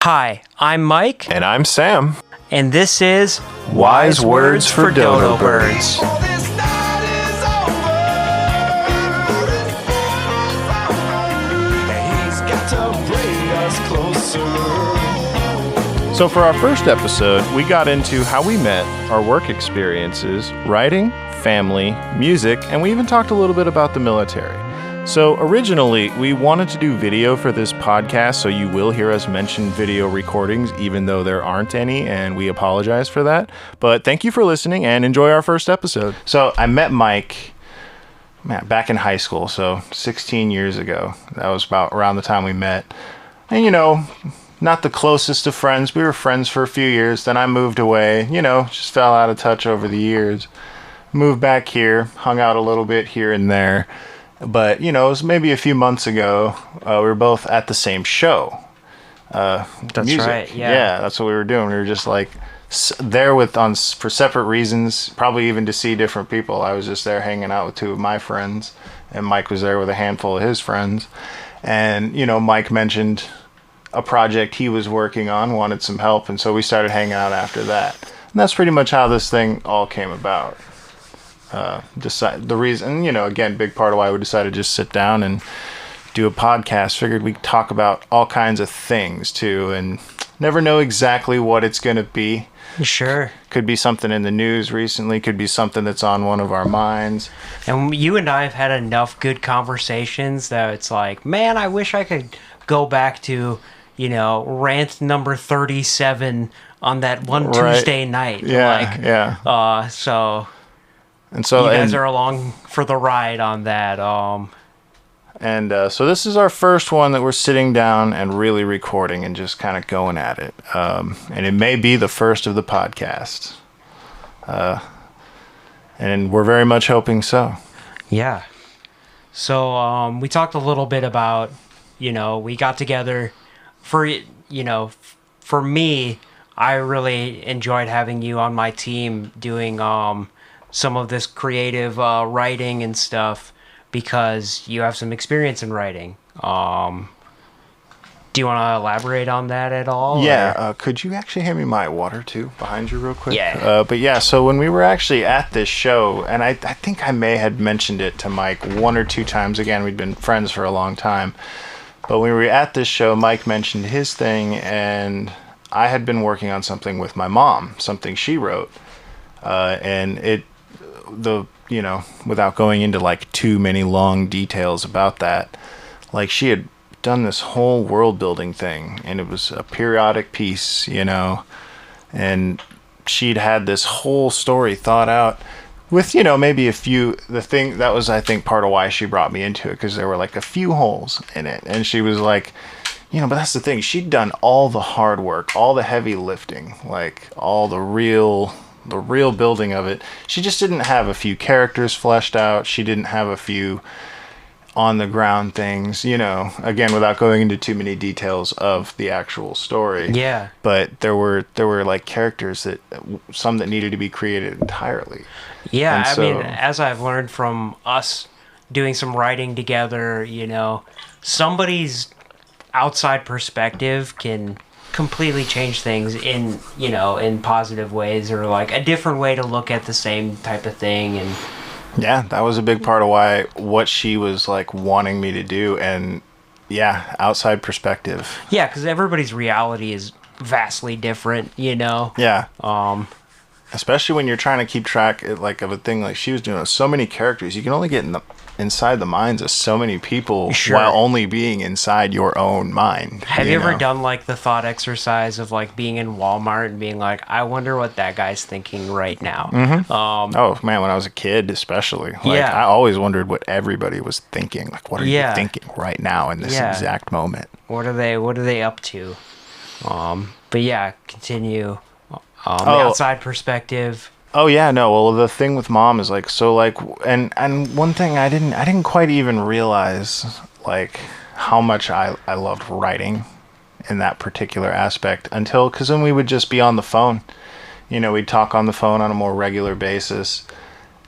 Hi, I'm Mike. And I'm Sam. And this is Wise Words for Dodo Birds. So for our first episode, we got into how we met, our work experiences, writing, family, music, and we even talked a little bit about the military. So originally, we wanted to do video for this podcast, so you will hear us mention video recordings, even though there aren't any, and we apologize for that. But thank you for listening, and enjoy our first episode. So I met Mike back in high school, so 16 years ago. That was about around the time we met. And, not the closest of friends. We were friends for a few years. Then I moved away, just fell out of touch over the years. Moved back here, hung out a little bit here and there. But, it was maybe a few months ago. We were both at the same show. That's music. right, yeah. Yeah, that's what we were doing. We were just like there for separate reasons, probably even to see different people. I was just there hanging out with two of my friends, and Mike was there with a handful of his friends. And, Mike mentioned a project he was working on, wanted some help, and so we started hanging out after that. And that's pretty much how this thing all came about. The reason, again, big part of why we decided to just sit down and do a podcast. Figured we'd talk about all kinds of things too, and never know exactly what it's going to be. Sure. Could be something in the news recently, could be something that's on one of our minds. And you and I have had enough good conversations that it's like, man, I wish I could go back to, rant number 37 on that one Right. Tuesday night. Yeah. So And so you guys are along for the ride on that. So this is our first one that we're sitting down and really recording and just kind of going at it. And it may be the first of the podcast. And we're very much hoping so. Yeah. So we talked a little bit about, we got together for me, I really enjoyed having you on my team doing some of this creative writing and stuff because you have some experience in writing. Do you want to elaborate on that at all? Yeah. Could you actually hand me my water too behind you real quick? Yeah. So when we were actually at this show, and I think I may have mentioned it to Mike one or two times. Again, we'd been friends for a long time. But when we were at this show, Mike mentioned his thing, and I had been working on something with my mom, something she wrote. Without going into like too many long details about that, like she had done this whole world building thing, and it was a periodic piece, and she'd had this whole story thought out with, maybe the thing that was, I think, part of why she brought me into it, because there were like a few holes in it, and she was like, but that's the thing, she'd done all the hard work, all the heavy lifting, like all the real building of it. She just didn't have a few characters fleshed out. She didn't have a few on the ground things, again, without going into too many details of the actual story. Yeah. But there were like characters some that needed to be created entirely. Yeah. I mean, as I've learned from us doing some writing together, somebody's outside perspective can completely change things in positive ways, or like a different way to look at the same type of thing. And yeah, that was a big part of what she was like wanting me to do. And yeah, outside perspective. Yeah, because everybody's reality is vastly different, Yeah. Especially when you're trying to keep track of a thing like she was doing with so many characters. You can only get inside the minds of so many people. Sure. While only being inside your own mind. Have you ever done like the thought exercise of like being in Walmart and being like, I wonder what that guy's thinking right now? Mm-hmm. Oh man, when I was a kid especially, I always wondered what everybody was thinking. Like, what are you thinking right now in this exact moment? What are they up to? But yeah, continue. The outside perspective. Oh yeah, no. Well, the thing with mom is and one thing I didn't quite even realize like how much I loved writing in that particular aspect because then we would just be on the phone, we'd talk on the phone on a more regular basis,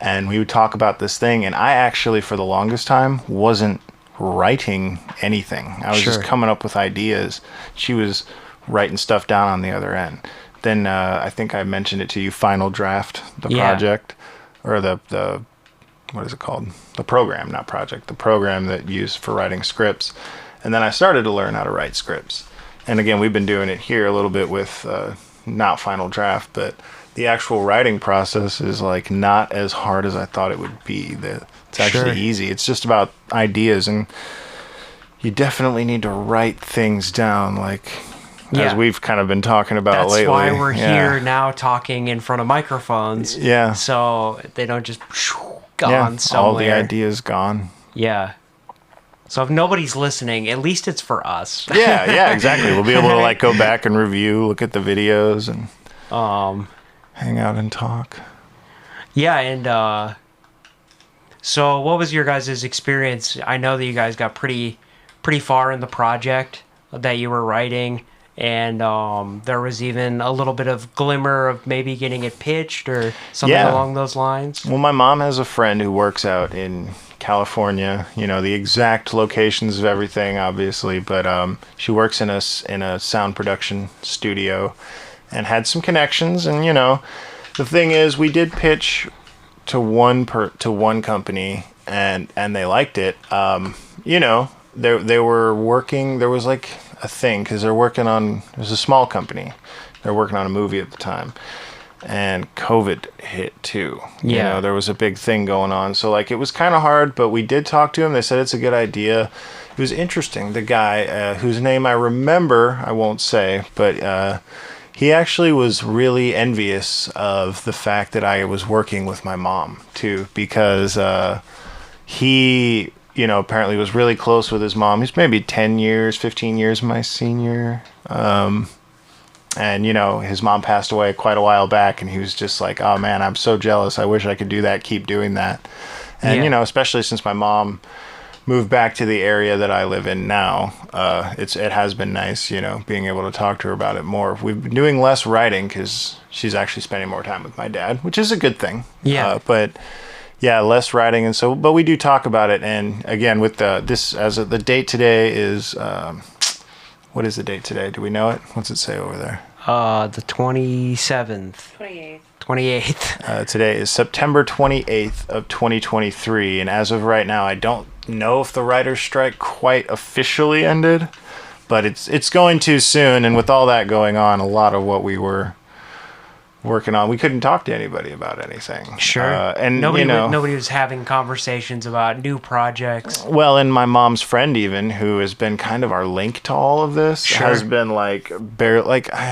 and we would talk about this thing, and I actually for the longest time wasn't writing anything. I was just coming up with ideas. She was writing stuff down on the other end. Then I think I mentioned it to you, Final Draft, the project, or the what is it called? The program, not project, the program that you use for writing scripts. And then I started to learn how to write scripts. And again, we've been doing it here a little bit with not Final Draft, but the actual writing process is like not as hard as I thought it would be. It's actually easy. It's just about ideas, and you definitely need to write things down, like as we've kind of been talking about lately. That's why we're here now talking in front of microphones. Yeah. So they don't just gone somewhere. All the ideas gone. Yeah. So if nobody's listening, at least it's for us. Yeah, exactly. We'll be able to like go back and review, look at the videos, and hang out and talk. Yeah, and so what was your guys' experience? I know that you guys got pretty far in the project that you were writing, and there was even a little bit of glimmer of maybe getting it pitched or something along those lines. Well, my mom has a friend who works out in California, the exact locations of everything, obviously, but she works in a sound production studio and had some connections. And the thing is, we did pitch to one company, and they liked it. They were working. There was like a thing because it was a small company. They're working on a movie at the time. And COVID hit too. There was a big thing going on. So like it was kind of hard, but we did talk to him. They said it's a good idea. It was interesting. The guy whose name I remember, I won't say, but he actually was really envious of the fact that I was working with my mom too, because he, apparently was really close with his mom. He's maybe 10 years, 15 years my senior. And, his mom passed away quite a while back, and he was just like, oh, man, I'm so jealous. I wish I could do that, keep doing that. And, especially since my mom moved back to the area that I live in now, it has been nice, being able to talk to her about it more. We've been doing less writing because she's actually spending more time with my dad, which is a good thing. Yeah. But, yeah, less writing. And so, but we do talk about it. And, again, with the date today is... what is the date today? Do we know it? What's it say over there? The 27th. 28th. Today is September 28th of 2023. And as of right now, I don't know if the writer's strike quite officially ended, but it's going to soon. And with all that going on, a lot of what we were working on, we couldn't talk to anybody about anything. Sure. And nobody was having conversations about new projects. Well, and my mom's friend, even, who has been kind of our link to all of this, has been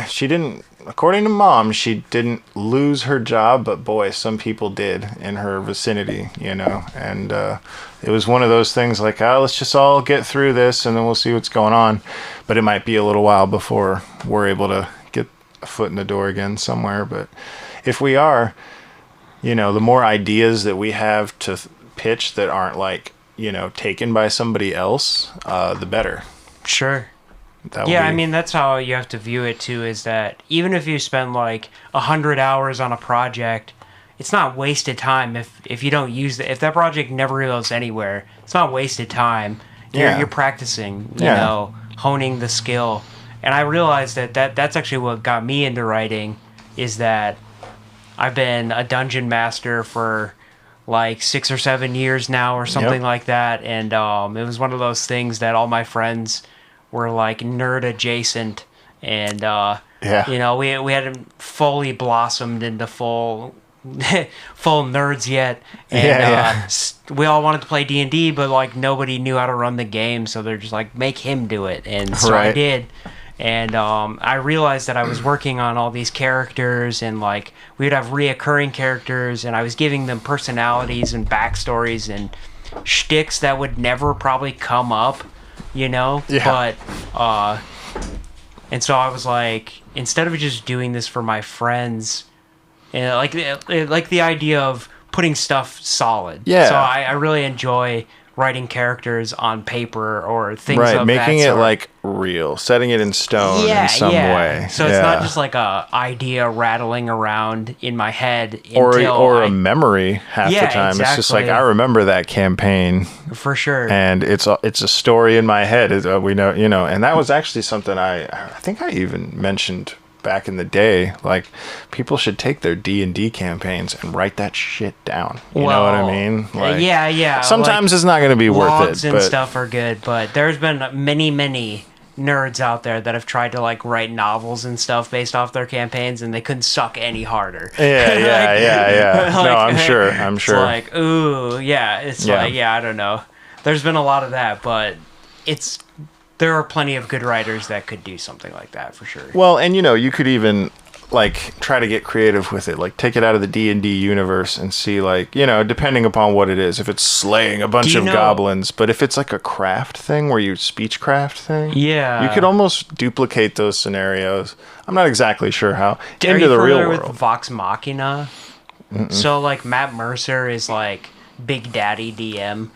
she didn't, according to mom, she didn't lose her job, but boy, some people did in her vicinity, and it was one of those things like, let's just all get through this and then we'll see what's going on. But it might be a little while before we're able to get a foot in the door again somewhere. But if we are, the more ideas that we have to pitch that aren't taken by somebody else, the better. Sure. I mean, that's how you have to view it too, is that even if you spend 100 hours on a project, it's not wasted time if you don't use it. If that project never goes anywhere, it's not wasted time. You're practicing, honing the skill. And I realized that's actually what got me into writing, is that I've been a dungeon master for 6 or 7 years now or something like that. And it was one of those things that all my friends were nerd adjacent. And, we hadn't fully blossomed into full nerds yet. And we all wanted to play D&D, but nobody knew how to run the game. So they're just make him do it. And so I did. And I realized that I was working on all these characters, and we would have reoccurring characters, and I was giving them personalities and backstories and shticks that would never probably come up, But and so I was instead of just doing this for my friends, the idea of putting stuff solid. Yeah. So I really enjoy writing characters on paper or things right, of making that it sort. like real, setting it in stone in some way. So it's not just like a idea rattling around in my head or until a memory half the time. It's just like, I remember that campaign for sure, and it's a story in my head. We know, and that was actually something I think I even mentioned back in the day. Like, people should take their D&D campaigns and write that shit down. You know what I mean? Like, yeah. Sometimes it's not going to be worth logs it. And stuff are good, but there's been many nerds out there that have tried to like write novels and stuff based off their campaigns, and they couldn't suck any harder. Yeah. Like, no, I'm sure. It's like, ooh, yeah. It's like, yeah, I don't know. There's been a lot of that, but there are plenty of good writers that could do something like that for sure. Well, and you could even like try to get creative with it, like take it out of the D&D universe and see, like, depending upon what it is, if it's slaying a bunch of goblins, but if it's like a craft thing where you speechcraft thing, you could almost duplicate those scenarios. I'm not exactly sure how into the real world. With Vox Machina? Mm-mm. So like Matt Mercer is like Big Daddy DM.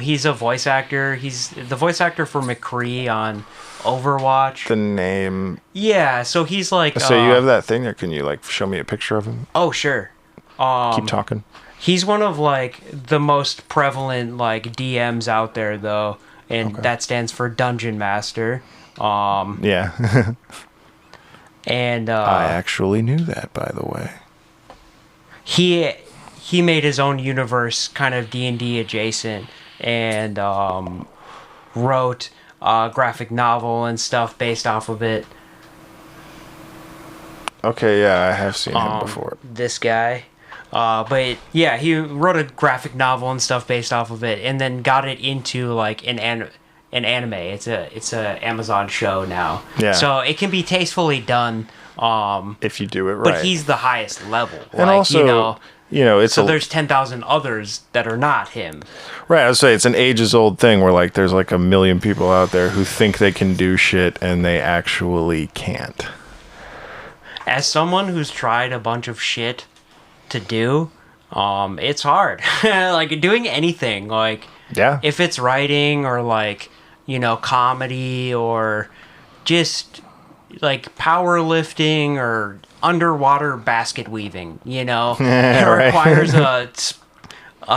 He's a voice actor. He's the voice actor for McCree on Overwatch. The name. Yeah, so he's like... So you have that thing there. Can you like show me a picture of him? Oh, sure. Keep talking. He's one of like the most prevalent like DMs out there though, and that stands for Dungeon Master. Yeah. And I actually knew that, by the way. He made his own universe, kind of D&D adjacent, and wrote a graphic novel and stuff based off of it. Okay, yeah, I have seen him before. This guy. But yeah, he wrote a graphic novel and stuff based off of it, and then got it into like an anime. It's a Amazon show now. Yeah. So it can be tastefully done. If you do it right. But he's the highest level. And like, also, it's so there's 10,000 others that are not him. Right, I would say it's an ages-old thing where like there's like a million people out there who think they can do shit and they actually can't. As someone who's tried a bunch of shit to do, it's hard. Like doing anything, like if it's writing or like, comedy or just like powerlifting or underwater basket weaving, it requires a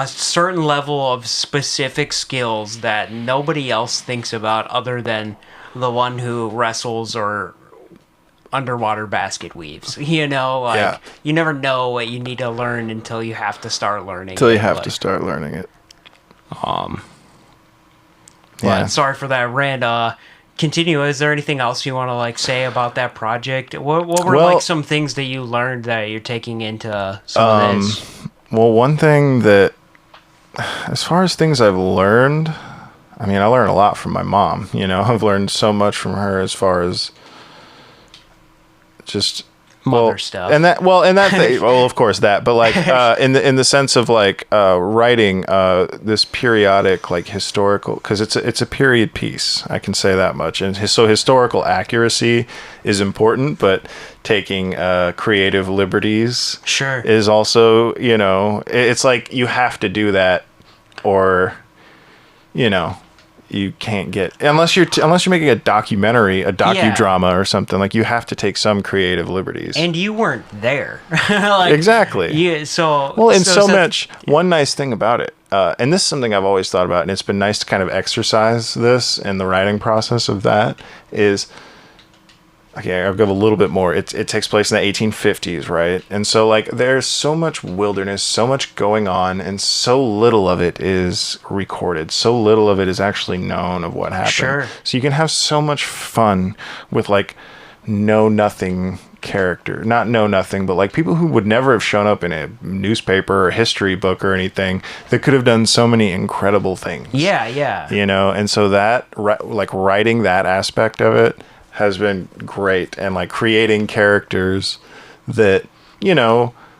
certain level of specific skills that nobody else thinks about other than the one who wrestles or underwater basket weaves. You never know what you need to learn until you have to start learning. Until you have to start learning it. But sorry for that rant. Continue. Is there anything else you want to like say about that project? What were like some things that you learned that you're taking into some of this? Well, one thing that, as far as things I've learned, I mean, I learned a lot from my mom. I've learned so much from her as far as just mother stuff, and that thing, well, of course that, but like in the sense of like writing this periodic like historical, because it's a period piece, I can say that much, and so historical accuracy is important, but taking creative liberties is also, it's like you have to do that, or you can't get, unless you're making a documentary, a docudrama or something, like you have to take some creative liberties. And you weren't there. Exactly. One nice thing about it, and this is something I've always thought about, and it's been nice to kind of exercise this in the writing process of that, is, okay, I'll give a little bit more. It takes place in the 1850s, right? And so like there's so much wilderness, so much going on, and so little of it is recorded. So little of it is actually known of what happened. Sure. So you can have so much fun with like know-nothing character. Not know-nothing, but like people who would never have shown up in a newspaper or history book or anything that could have done so many incredible things. Yeah. And so that, like writing that aspect of it has been great, and like creating characters that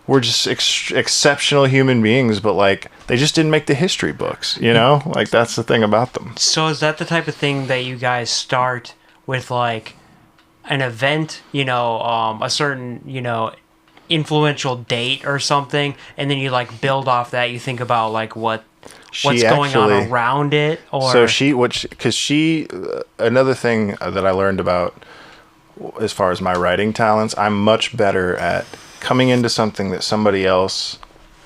were just exceptional human beings, but like they just didn't make the history books, like that's the thing about them. So is that the type of thing that you guys start with, like an event, a certain influential date or something, and then you like build off that? You think about like what what's going on around it, or another thing that I learned about as far as my writing talents, I'm much better at coming into something that somebody else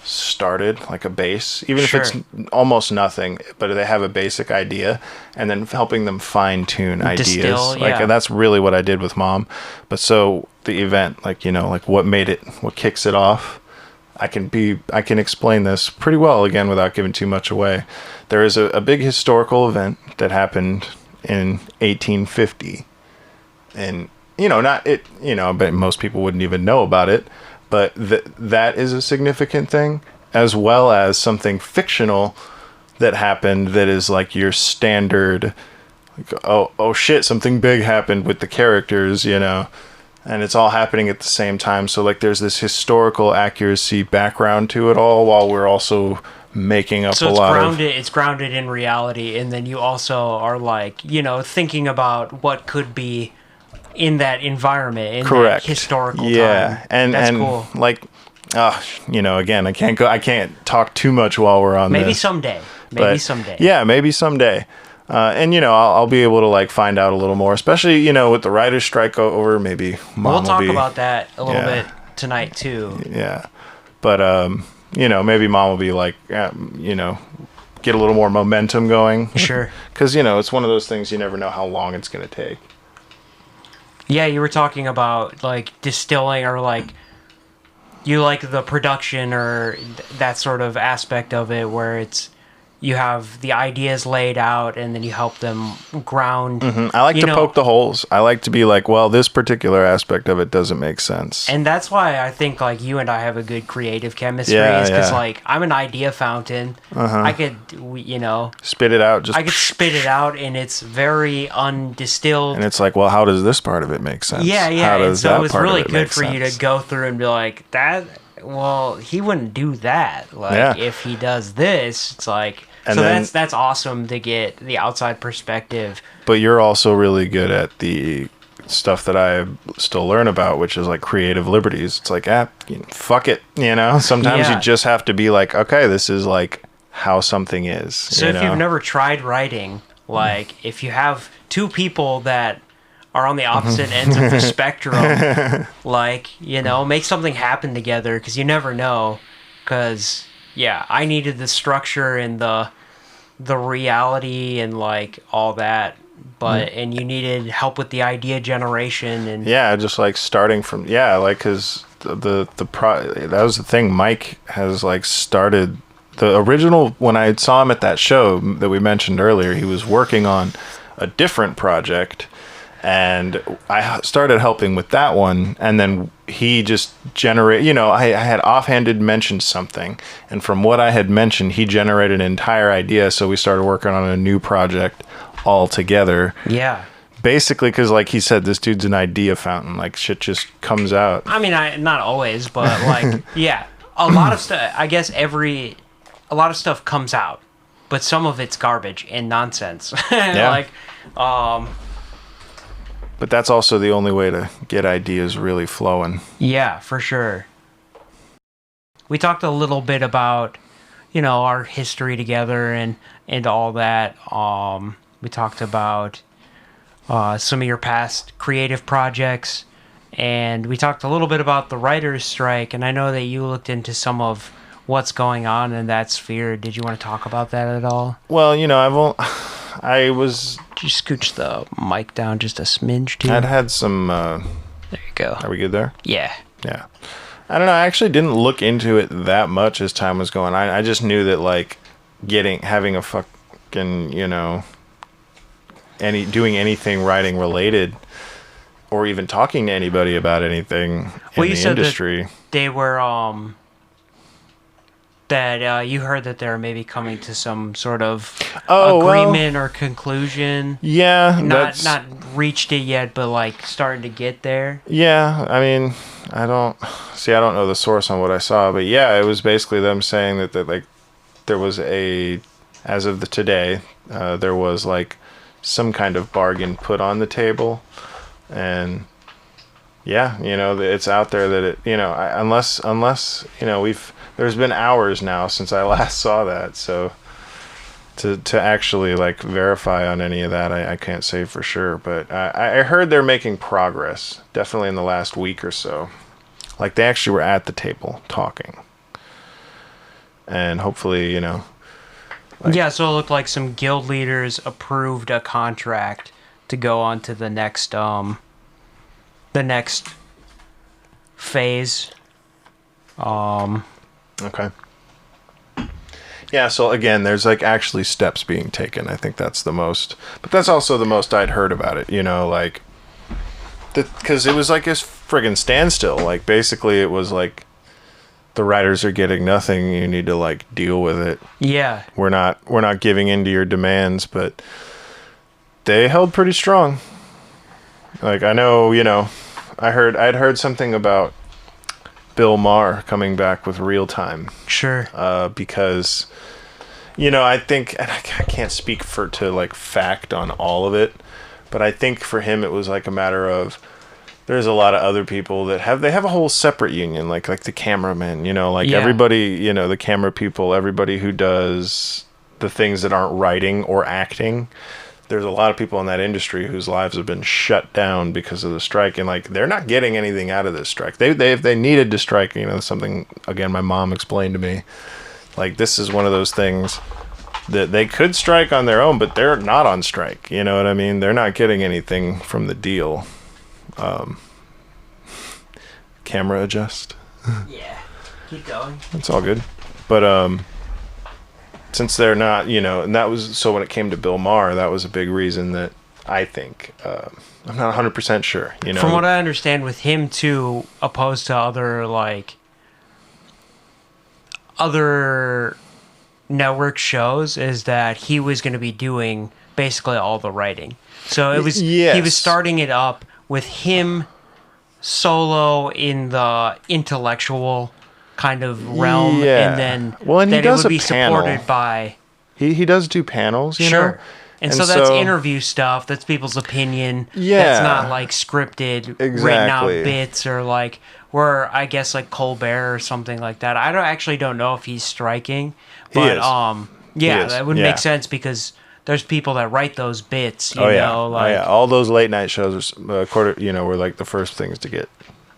started, like a base, even if it's almost nothing, but they have a basic idea, and then helping them fine tune ideas. And that's really what I did with Mom. But so the event, like what kicks it off, I can explain this pretty well again without giving too much away. There is a big historical event that happened in 1850, and but most people wouldn't even know about it. But that is a significant thing, as well as something fictional that happened that is like your standard, like, oh shit, something big happened with the characters, and it's all happening at the same time. So like there's this historical accuracy background to it all, while we're also making up it's grounded in reality, and then you also are like, thinking about what could be in that environment, in that historical time. That's cool. Like, again, I can't talk too much while we're on maybe this. Someday. Yeah, maybe someday. And I'll be able to like find out a little more, especially with the writer's strike over. Maybe we'll talk about that a little bit tonight too. Yeah, but maybe Mom will be like, get a little more momentum going. Sure. Because it's one of those things you never know how long it's going to take. Yeah, you were talking about like distilling, or like you like the production or that sort of aspect of it, where it's you have the ideas laid out and then you help them ground. Mm-hmm. I like to poke the holes. I like to be like, well, this particular aspect of it doesn't make sense. And that's why I think like you and I have a good creative chemistry, because like I'm an idea fountain. I could, spit it out. I could spit it out, and it's very undistilled. And it's like, well, how does this part of it make sense? Yeah. How does and so it's really good for you to go through and be like, that. Well, he wouldn't do that. Like if he does this, it's like. And so that's awesome to get the outside perspective. But you're also really good at the stuff that I still learn about, which is like creative liberties. It's like, fuck it, Sometimes you just have to be like, okay, this is like how something is. So if you've never tried writing, like if you have two people that are on the opposite ends of the spectrum, like, make something happen together, because you never know, because... Yeah, I needed the structure and the reality and like all that, but and you needed help with the idea generation and just like starting from because that was the thing. Mike has like started the original when I saw him at that show that we mentioned earlier. He was working on a different project. And I started helping with that one, and then he just generated, I had offhanded mentioned something, and from what I had mentioned, he generated an entire idea, so we started working on a new project all together. Yeah. Basically, because like he said, this dude's an idea fountain, like shit just comes out. I mean, not always, but like, a lot of stuff, I guess a lot of stuff comes out, but some of it's garbage and nonsense. But that's also the only way to get ideas really flowing. Yeah, for sure. We talked a little bit about, our history together and all that. We talked about some of your past creative projects, and we talked a little bit about the writer's strike, and I know that you looked into some of what's going on in that sphere. Did you want to talk about that at all? Well, I was... Did you scooch the mic down just a smidge, too? I'd had some... There you go. Are we good there? Yeah. Yeah. I don't know. I actually didn't look into it that much as time was going on. I just knew that, like, having a fucking, doing anything writing related, or even talking to anybody about anything in the industry. That they were, that you heard that they're maybe coming to some sort of agreement or conclusion. Yeah. Not reached it yet, but like starting to get there. Yeah. I mean, I don't know the source on what I saw, but yeah, it was basically them saying that like there was as of today, there was like some kind of bargain put on the table, and yeah, it's out there that it, unless there's been hours now since I last saw that, so to actually like verify on any of that, I can't say for sure, but I heard they're making progress, definitely in the last week or so. Like they actually were at the table talking, and hopefully, you know. Like, yeah, so it looked like some guild leaders approved a contract to go on to the next phase. Okay. Yeah, so again, there's like actually steps being taken. I think that's the most, but that's also the most I'd heard about it, you know, like, because it was like this friggin' standstill. Like, basically, it was like, the writers are getting nothing. You need to like deal with it. Yeah. We're not giving in to your demands, but they held pretty strong. Like, I know, you know, I'd heard something about Bill Maher coming back with Real Time. Sure. Because, you know, I think, and I can't speak to like fact on all of it, but I think for him it was like a matter of, there's a lot of other people that have a whole separate union, like the cameramen, you know, like everybody, you know, the camera people, everybody who does the things that aren't writing or acting. There's a lot of people in that industry whose lives have been shut down because of the strike, and like they're not getting anything out of this strike. If they needed to strike, you know, something again my mom explained to me, like this is one of those things that they could strike on their own, but they're not on strike. You know what I mean? They're not getting anything from the deal. Camera adjust. Yeah, keep going. It's all good, but since they're not, you know, and that was, so when it came to Bill Maher, that was a big reason that I think, I'm not 100% sure, you know. From what I understand with him too, opposed to other network shows, is that he was going to be doing basically all the writing. So it was, he was starting it up with him solo in the intellectual kind of realm, and then and then it would be supported by he does do panels, you know? And so that's interview stuff, that's people's opinion, that's not like scripted written out bits, or like where I guess like Colbert or something like that. I don't know if he's striking, but that would make sense, because there's people that write those bits, you know, like all those late night shows were like the first things to get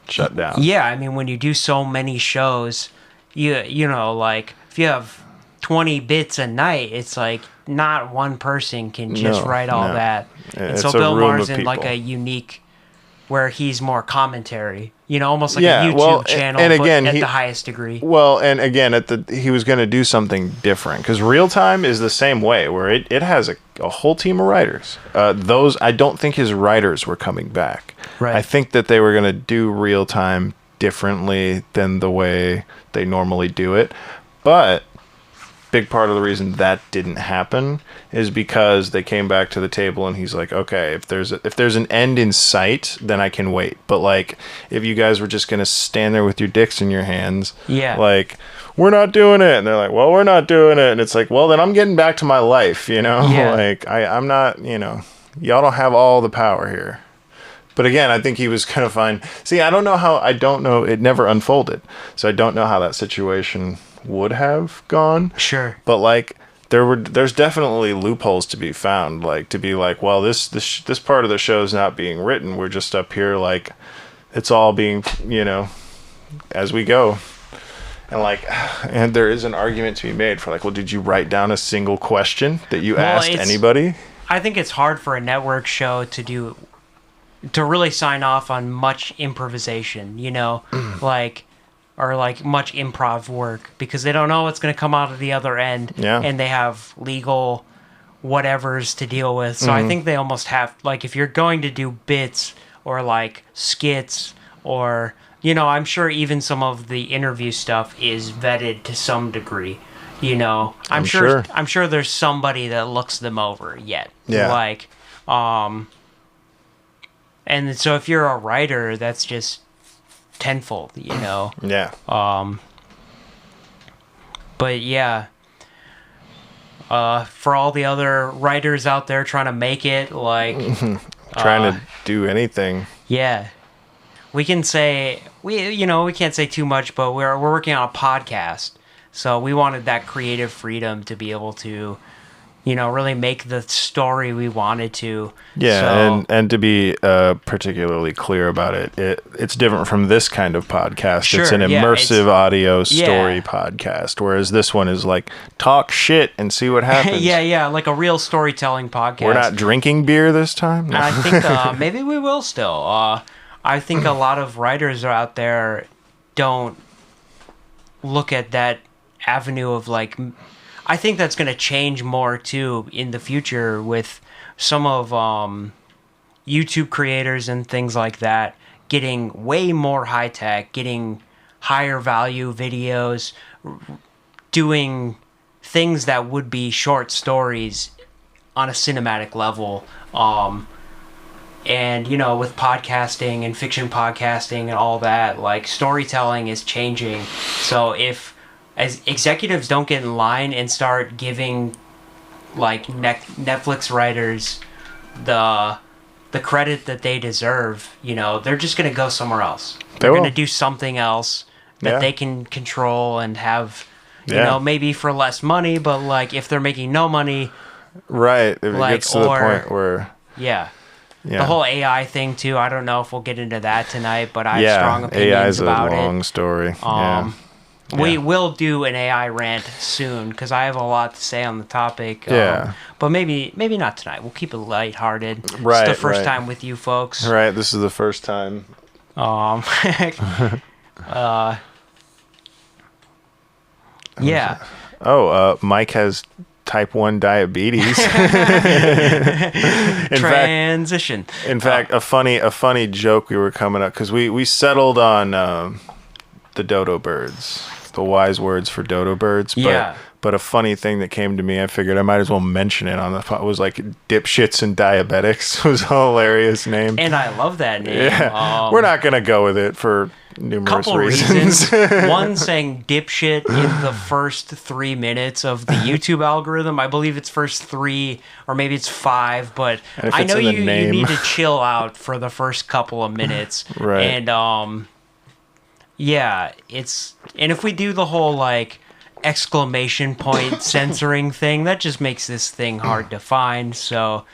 shut down. Yeah, I mean, when you do so many shows, you know, like if you have 20 bits a night, it's like not one person can just write all that. And so Bill Maher's in like a unique, where he's more commentary, you know, almost like a YouTube channel, and again, but at the highest degree. Well, and again, he was going to do something different, because Real Time is the same way, where it has a whole team of writers. Those, I don't think his writers were coming back. Right. I think that they were going to do Real Time differently than the way they normally do it. But big part of the reason that didn't happen is because they came back to the table and he's like, okay, if there's an end in sight, then I can wait. But like, if you guys were just going to stand there with your dicks in your hands, like, we're not doing it. And they're like, well, we're not doing it. And it's like, well, then I'm getting back to my life, you know? Like, I'm not, you know, y'all don't have all the power here. But again, I think he was going to find... See, I don't know. It never unfolded. So I don't know how that situation would have gone. Sure. But like, there's definitely loopholes to be found. Like, to be like, well, this part of the show is not being written. We're just up here, like, it's all being, you know, as we go. And like, and there is an argument to be made for like, well, did you write down a single question that you asked anybody? I think it's hard for a network show to really sign off on much improvisation, you know, like, or like much improv work, because they don't know what's going to come out of the other end, and they have legal whatevers to deal with. So I think they almost have, like, if you're going to do bits or like skits, or, you know, I'm sure even some of the interview stuff is vetted to some degree, you know. I'm sure there's somebody that looks them over yet. Like, and so if you're a writer, that's just tenfold, you know. But yeah, for all the other writers out there trying to make it, like trying to do anything. Yeah, we can say we can't say too much, but we're working on a podcast, so we wanted that creative freedom to be able to really make the story we wanted to. Yeah, so, and to be particularly clear about it's different from this kind of podcast. Sure, it's an immersive audio story podcast, whereas this one is like talk shit and see what happens. yeah, like a real storytelling podcast. We're not drinking beer this time? No. I think maybe we will still. I think a lot of writers are out there don't look at that avenue of like... I think that's going to change more too in the future with some of YouTube creators and things like that getting way more high tech, getting higher value videos, doing things that would be short stories on a cinematic level. And, with podcasting and fiction podcasting and all that, like storytelling is changing. So as executives don't get in line and start giving like Netflix writers the credit that they deserve, they're just going to go somewhere else. They're going to do something else that they can control and have, maybe for less money, but like if they're making no money. Right. If it gets to the point where... Yeah. The whole AI thing too. I don't know if we'll get into that tonight, but I have strong opinions about it. AI is a long story. We will do an AI rant soon because I have a lot to say on the topic. But maybe not tonight. We'll keep it lighthearted. Right. It's the first time with you folks. Right. This is the first time. Yeah. Mike has type 1 diabetes. Transition. In fact, a funny joke we were coming up because we settled on the dodo birds. The wise words for dodo birds. But a funny thing that came to me, I figured I might as well mention it on the phone. It was like dipshits and diabetics. It was a hilarious name. And I love that name. Yeah. We're not going to go with it for numerous reasons. One, saying dipshit in the first 3 minutes of the YouTube algorithm. I believe it's first 3 or maybe it's 5, but I know you need to chill out for the first couple of minutes. Right. And and if we do the whole like exclamation point censoring thing, that just makes this thing hard to find. So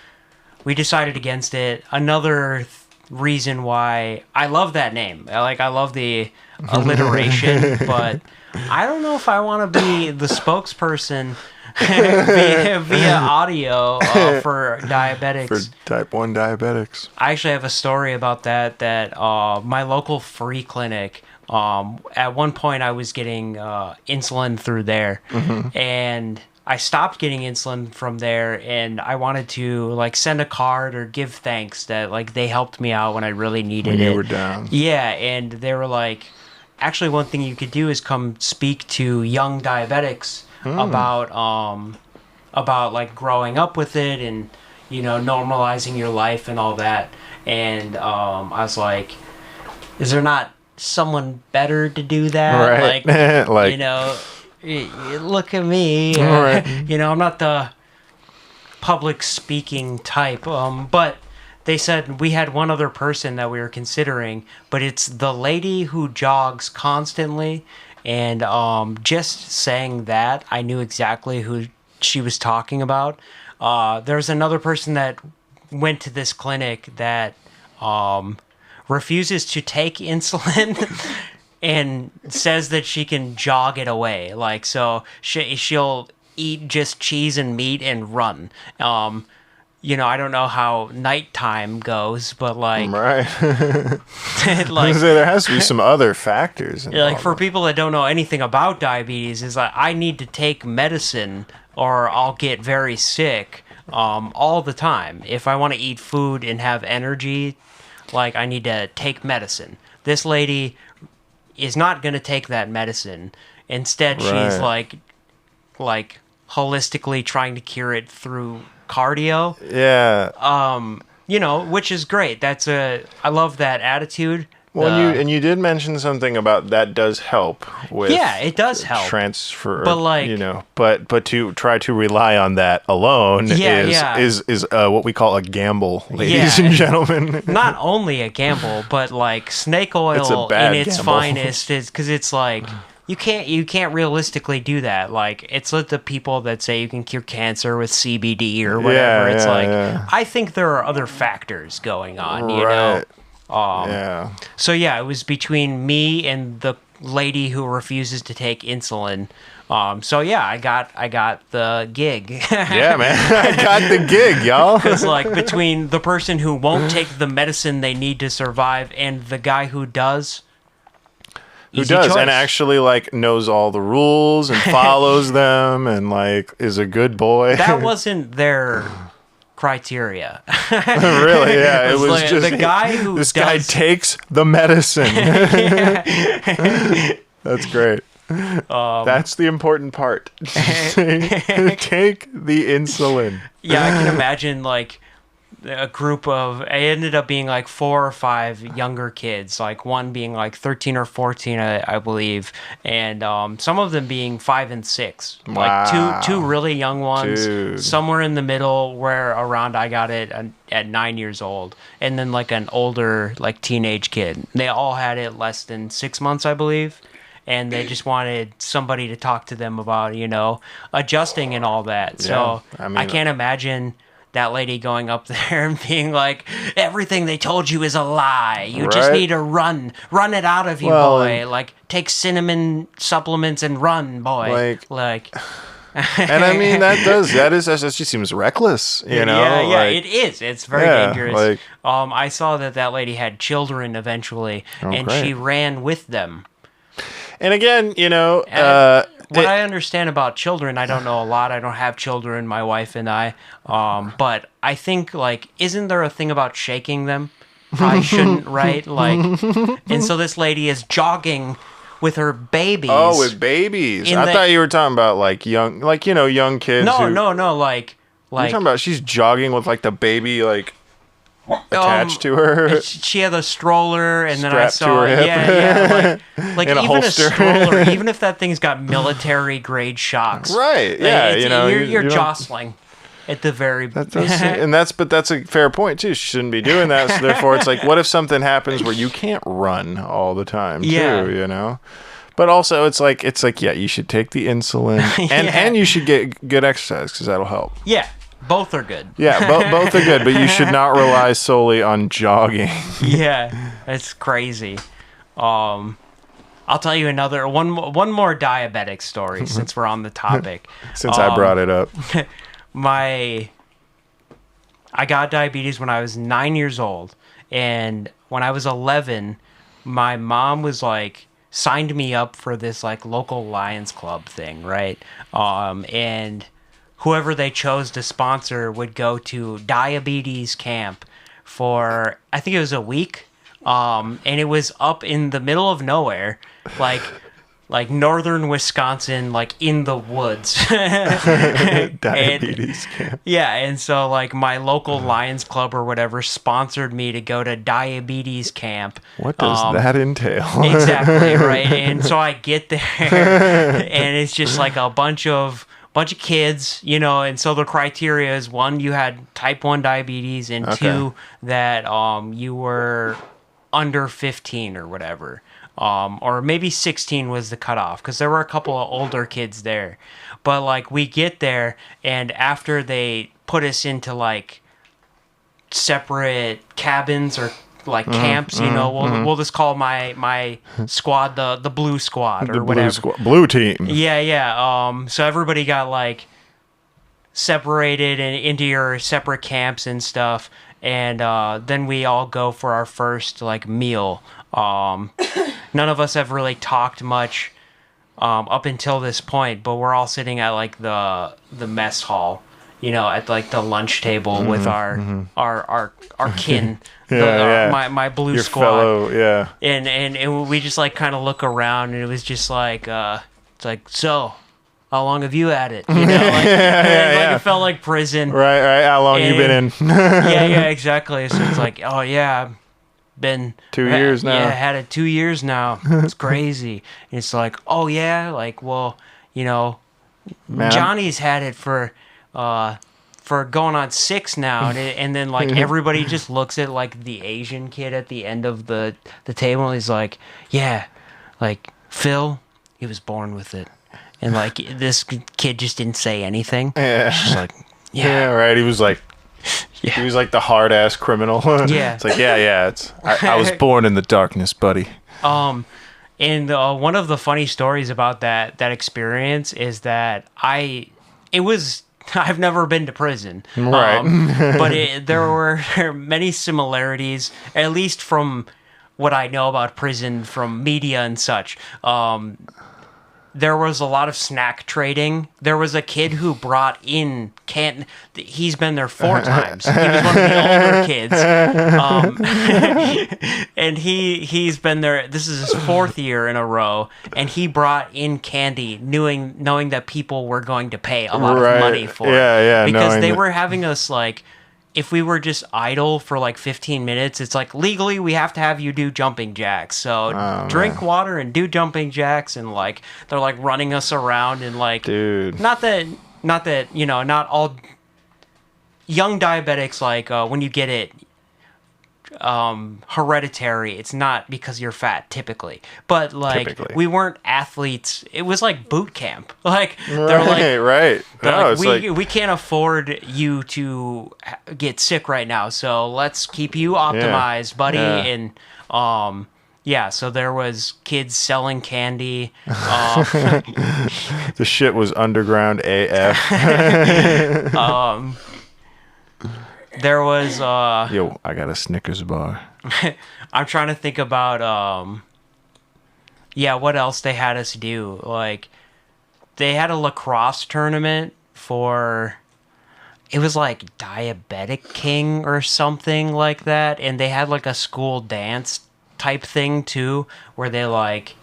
we decided against it. Another reason why I love that name. I love the alliteration, but I don't know if I want to be the spokesperson via audio for diabetics. For type 1 diabetics. I actually have a story about that my local free clinic, at one point I was getting insulin through there, and I stopped getting insulin from there, and I wanted to like send a card or give thanks that like they helped me out when I really needed it. When you were down. Yeah, and they were like, actually one thing you could do is come speak to young diabetics about like growing up with it and normalizing your life and all that. And I was like, is there not someone better to do that? Right. Like look at me. Right. I'm not the public speaking type. But they said we had one other person that we were considering, but it's the lady who jogs constantly. And just saying that, I knew exactly who she was talking about. There's another person that went to this clinic that refuses to take insulin and says that she can jog it away. Like, so she'll eat just cheese and meat and run. I don't know how nighttime goes, but like, right. like there has to be some other factors. Like for people that don't know anything about diabetes, is like I need to take medicine or I'll get very sick all the time. If I want to eat food and have energy, like I need to take medicine. This lady is not going to take that medicine. Instead, she's like holistically trying to cure it through cardio. Yeah. Which is great. I love that attitude. Well, you did mention something about that does help with. Yeah, it does help transfer. But like, but to try to rely on that alone is what we call a gamble, ladies and gentlemen. Not only a gamble, but like snake oil in its gamble. finest is because it's like you can't realistically do that. Like, it's like the people that say you can cure cancer with CBD or whatever. It's I think there are other factors going on, you know. So yeah, it was between me and the lady who refuses to take insulin. So yeah, I got the gig. Yeah, man, I got the gig, y'all. Because like between the person who won't take the medicine they need to survive and the guy who does. Who does and actually like knows all the rules and follows them and like is a good boy. That wasn't their criteria. Really? Yeah, it was like, just the guy who guy takes the medicine. That's great. That's the important part. Take the insulin. Yeah, I can imagine like a group of, it ended up being like 4 or 5 younger kids, like one being like 13 or 14, I believe, and some of them being 5 and 6. Wow. Like two really young ones, Dude. somewhere in the middle where around I got it at 9 years old, and then like an older like teenage kid. They all had it less than 6 months, I believe. And they just wanted somebody to talk to them about, you know, adjusting and all that. So I can't imagine that lady going up there and being like, everything they told you is a lie. You just need to run it out of you, boy. Like, take cinnamon supplements and run, boy. Like. And I mean, that just seems reckless, you know? Yeah, it is. It's very dangerous. Like, I saw that lady had children eventually, and she ran with them. And again, you know, what I understand about children, I don't know a lot. I don't have children, my wife and I. But I think, like, isn't there a thing about shaking them? Probably shouldn't, right? Like, and so this lady is jogging with her babies. Oh, with babies. I thought you were talking about like young, like, you know, young kids. No, like you're talking about she's jogging with like the baby like attached to her. She had a stroller, and then I saw, to her hip. like even a stroller, even if that thing's got military grade shocks, right? Yeah, you know, you're jostling at the very. But that's a fair point too. She shouldn't be doing that. So therefore, it's like, what if something happens where you can't run all the time too? You know. But also, it's like, yeah, you should take the insulin, and you should get good exercise because that'll help. Yeah. Both are good. Yeah, both are good, but you should not rely solely on jogging. Yeah, it's crazy. I'll tell you one more diabetic story since we're on the topic. Since I brought it up. I got diabetes when I was 9 years old, and when I was 11, my mom was like, signed me up for this like local Lions Club thing, right? And whoever they chose to sponsor would go to diabetes camp for, I think it was a week. And it was up in the middle of nowhere, like northern Wisconsin, like in the woods. Diabetes camp. Yeah, and so like my local Lions Club or whatever sponsored me to go to diabetes camp. What does that entail? Exactly, right? And so I get there, and it's just like a bunch of kids, you know, and so the criteria is, 1, you had type 1 diabetes, and 2, that you were under 15 or whatever. Or maybe 16 was the cutoff, because there were a couple of older kids there. But like, we get there, and after they put us into like separate cabins or like camps, you know, we'll just call my squad the blue squad or whatever. Blue team. Yeah. So everybody got like separated into your separate camps and stuff, and then we all go for our first like meal. None of us have really talked much up until this point, but we're all sitting at like the mess hall, you know, at like the lunch table with our kin. My blue your squad. Fellow, And we just like kind of look around, and it was just like it's like, so how long have you had it? You know, like, it felt like prison. Right. How long you been in? yeah, exactly. So it's like, oh yeah, been 2 years now. Yeah, had it 2 years now. It's crazy. And it's like, oh yeah, like, well, you know, man, Johnny's had it for going on 6 now, and then like everybody just looks at like the Asian kid at the end of the table, and he's like, yeah, like, Phil, he was born with it. And like this kid just didn't say anything. Yeah. Just like, yeah, right. He was like, he was like the hard ass criminal. Yeah. It's like, yeah. I was born in the darkness, buddy. And one of the funny stories about that experience is that I've never been to prison, right? But there were many similarities, at least from what I know about prison from media and such. There was a lot of snack trading. There was a kid who brought in he's been there 4 times. He was one of the older kids. And he's been there. This is his 4th year in a row. And he brought in candy knowing that people were going to pay a lot of money for it. Yeah. Because they were having us like, if we were just idle for like 15 minutes, it's like legally we have to have you do jumping jacks. So drink water and do jumping jacks, and like they're like running us around and like, dude, not that not all young diabetics like when you get it hereditary, it's not because you're fat typically, but like we weren't athletes. It was like boot camp. Like they're like, right. No, like, we can't afford you to get sick right now, so let's keep you optimized, buddy. And so there was kids selling candy. The shit was underground AF. There was yo, I got a Snickers bar. I'm trying to think about what else they had us do. Like they had a lacrosse tournament for, it was like Diabetic King or something like that, and they had like a school dance type thing too, where they like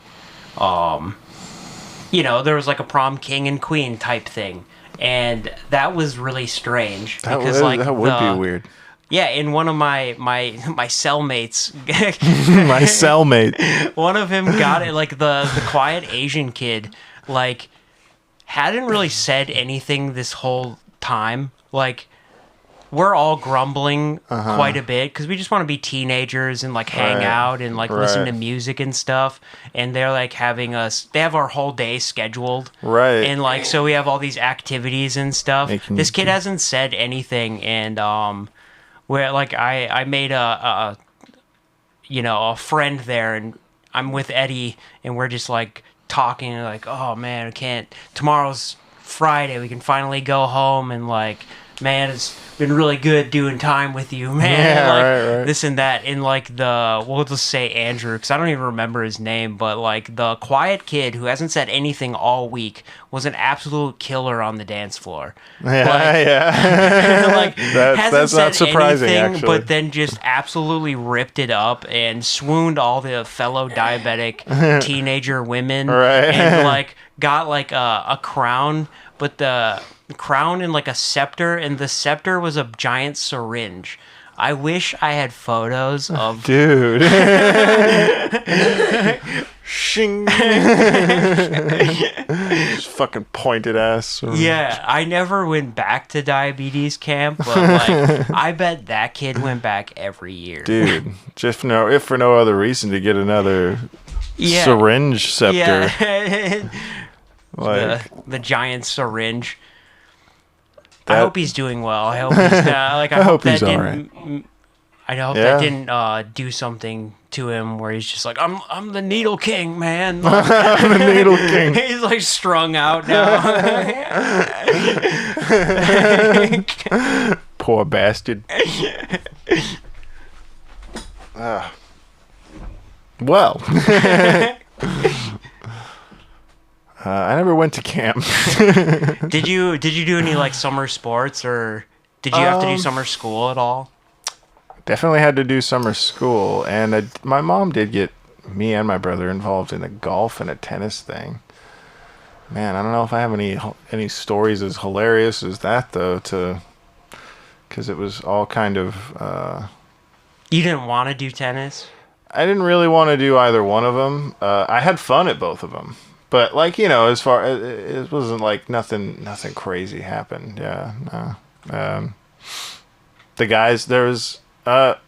there was like a prom king and queen type thing. And that was really strange because that would be weird. Yeah, in one of my cellmates, my cellmate, one of him got it. Like the quiet Asian kid, like hadn't really said anything this whole time. Like we're all grumbling quite a bit because we just want to be teenagers and like hang out and like listen to music and stuff. And they're like they have our whole day scheduled. Right. And like, so we have all these activities and stuff. This kid hasn't said anything. And where like I made a friend there, and I'm with Eddie, and we're just like talking like, oh man, tomorrow's Friday, we can finally go home, and like, man, it's been really good doing time with you, man. Yeah, like right. This and that. And like we'll just say Andrew, because I don't even remember his name, but like the quiet kid who hasn't said anything all week was an absolute killer on the dance floor. Yeah. Like that's not surprising, anything, actually. but then just absolutely ripped it up and swooned all the fellow diabetic teenager women, and like got like a crown, but the crown and like a scepter, and the scepter was a giant syringe. I wish I had photos of dude. Shing. Just fucking pointed ass syringe. Yeah, I never went back to diabetes camp, but like I bet that kid went back every year. Dude, if for no other reason, to get another syringe scepter. Yeah. Like the giant syringe. I hope he's doing well. I hope he's like. I hope that he's didn't. right. I hope that didn't do something to him where he's just like, I'm the needle king, man. Like, I'm the needle king. He's like strung out now. Poor bastard. Well. I never went to camp. Did you do any like summer sports, or did you have to do summer school at all? Definitely had to do summer school, and my mom did get me and my brother involved in a golf and a tennis thing. Man, I don't know if I have any stories as hilarious as that though, because it was all kind of. You didn't want to do tennis? I didn't really want to do either one of them. I had fun at both of them. But like, as far as it wasn't like nothing crazy happened. Yeah, no. The guys, there was there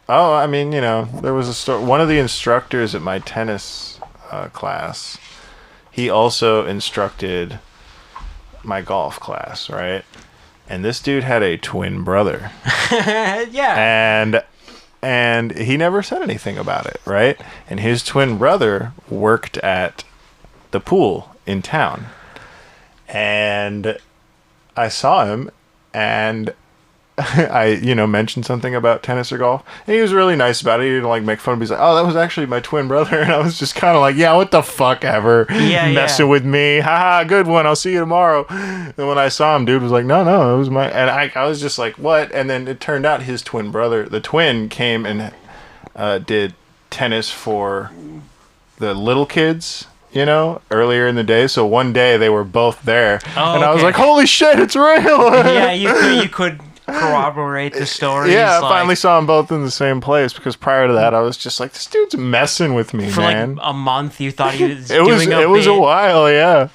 was a story. One of the instructors at my tennis class, he also instructed my golf class, right? And this dude had a twin brother. Yeah. And he never said anything about it, right? And his twin brother worked at the pool in town. And I saw him, and I, mentioned something about tennis or golf, and he was really nice about it. He didn't make fun of me. He's like, "Oh, that was actually my twin brother," and I was just kind of like, "Yeah, what the fuck ever, messing with me, haha, good one. I'll see you tomorrow." And when I saw him, dude was like, "No, it was my," and I was just like, "What?" And then it turned out his twin brother, the twin, came and did tennis for the little kids. Earlier in the day. So one day they were both there, and I was like, "Holy shit, it's real!" Yeah, you could corroborate the story. Yeah, I finally saw them both in the same place, because prior to that, I was just like, "This dude's messing with me, for man." like a month, you thought he was it was a while, yeah.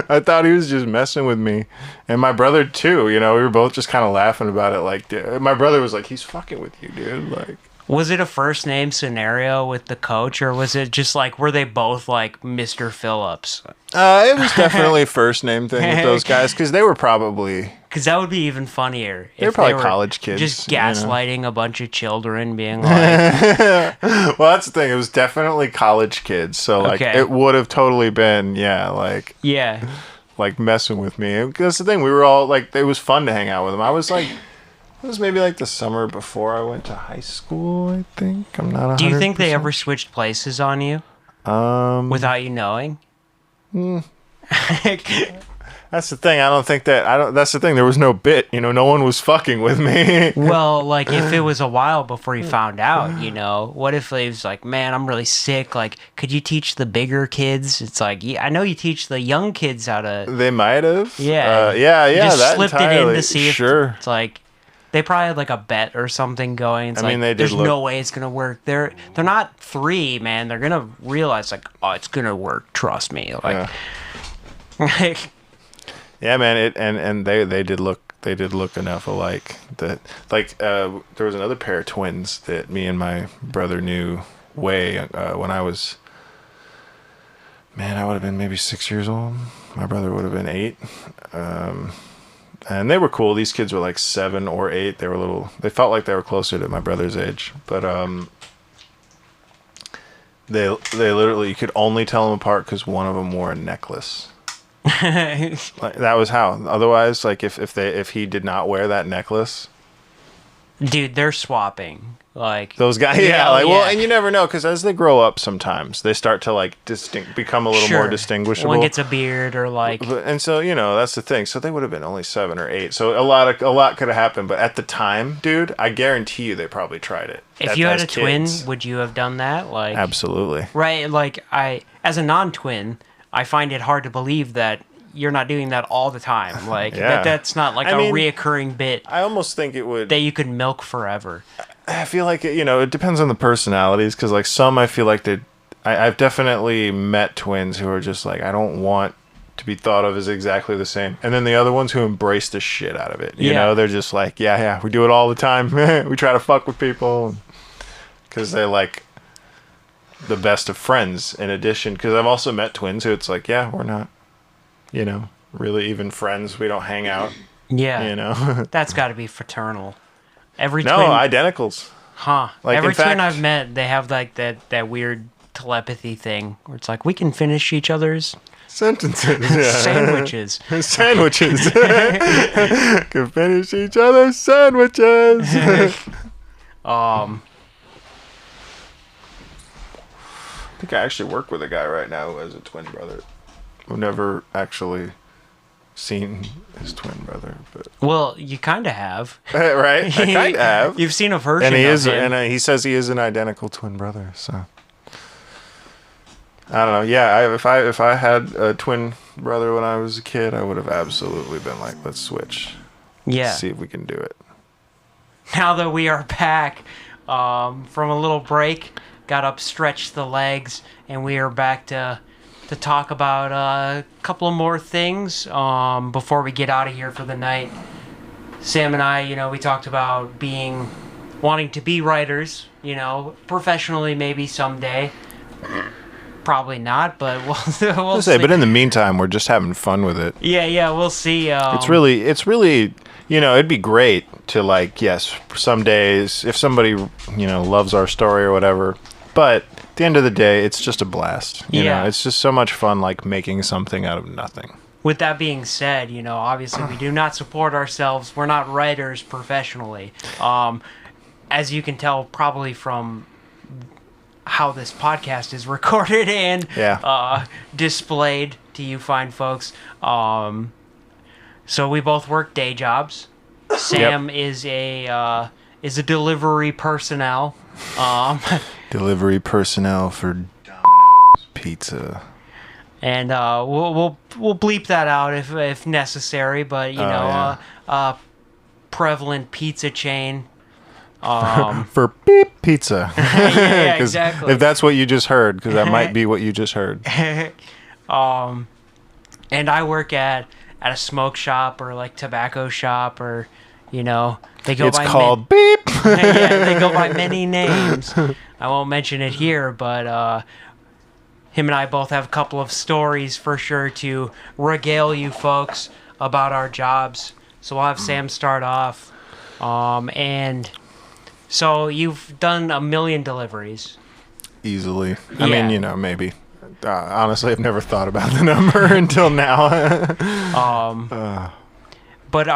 I thought he was just messing with me, and my brother too. We were both just kind of laughing about it. Like, my brother was like, "He's fucking with you, dude." Like. Was it a first name scenario with the coach, or was it just were they both like Mr. Phillips? It was definitely a first name thing with those guys, because they were probably... Because that would be even funnier. They're probably college kids. Just gaslighting a bunch of children, being like... Well, that's the thing. It was definitely college kids, so it would have totally been, messing with me. That's the thing. We were all it was fun to hang out with them. I was like... It was maybe the summer before I went to high school, I think. I'm not 100%. Do you think they ever switched places on you? Without you knowing? That's the thing. I don't think that... That's the thing. There was no bit. No one was fucking with me. Well, if it was a while before you found out, what if it was like, "Man, I'm really sick. Could you teach the bigger kids?" It's like, yeah, I know you teach the young kids how to... They might have. Yeah. Yeah. Just that slipped entirely. it in to see if... Sure. It's like... They probably had a bet or something going. It's there's no way it's gonna work. They're not 3, man. They're gonna realize oh, it's gonna work. Trust me. Yeah, man. And they did look enough alike that there was another pair of twins that me and my brother knew when I was, man, I would have been maybe 6 years old. My brother would have been 8. And they were cool. These kids were 7 or 8. They were they felt like they were closer to my brother's age. But they literally, you could only tell them apart because one of them wore a necklace. That was how. Otherwise, if he did not wear that necklace, dude, they're swapping. Those guys, well, and you never know, because as they grow up, sometimes they start to become a little more distinguishable. One gets a beard, or and so that's the thing. So they would have been only 7 or 8. So a lot could have happened. But at the time, dude, I guarantee you they probably tried it. If you had a twin, would you have done that? Absolutely. Right. As a non-twin, I find it hard to believe that you're not doing that all the time. That's not a reoccurring bit. I almost think it would, that you could milk forever. I feel like it depends on the personalities, because some I feel like I've definitely met twins who are just I don't want to be thought of as exactly the same, and then the other ones who embrace the shit out of it. They're just yeah, we do it all the time. We try to fuck with people because they the best of friends. In addition, because I've also met twins who it's we're not really even friends. We don't hang out. Yeah, that's got to be fraternal. Identicals. Huh. Every twin I've met, they have that weird telepathy thing where it's we can finish each other's sentences. Sandwiches. Sandwiches. Can finish each other's sandwiches. I think I actually work with a guy right now who has a twin brother. I've never actually seen his twin brother, but you kind of have. Right? I kind of have. You've seen a version of him. And he says he is an identical twin brother, so I don't know. Yeah, if I had a twin brother when I was a kid, I would have absolutely been let's switch. Yeah. See if we can do it. Now that we are back from a little break, got up, stretched the legs, and we are back to talk about a couple of more things before we get out of here for the night. Sam and I, we talked about wanting to be writers, professionally maybe someday. Probably not, but we'll say, see. but in the meantime, we're just having fun with it. Yeah, we'll see. It's really, it'd be great to like, yes, some days if somebody, loves our story or whatever, but at the end of the day, it's just a blast. You know, it's just so much fun, like making something out of nothing. With that being said, obviously we do not support ourselves. We're not writers professionally. As you can tell probably from how this podcast is recorded and displayed to you fine folks. So we both work day jobs. Sam is a delivery personnel. Delivery personnel for Domino's Pizza. And we'll bleep that out if necessary, but prevalent pizza chain. For beep pizza. Yeah, exactly. If that's what you just heard, because that might be what you just heard. And I work at a smoke shop or like tobacco shop or, they go it's by called beep. Yeah, they go by many names. I won't mention it here, but him and I both have a couple of stories for sure to regale you folks about our jobs. So we'll have Sam start off. And so you've done 1 million deliveries. Easily. I mean, maybe. Honestly, I've never thought about the number until now. But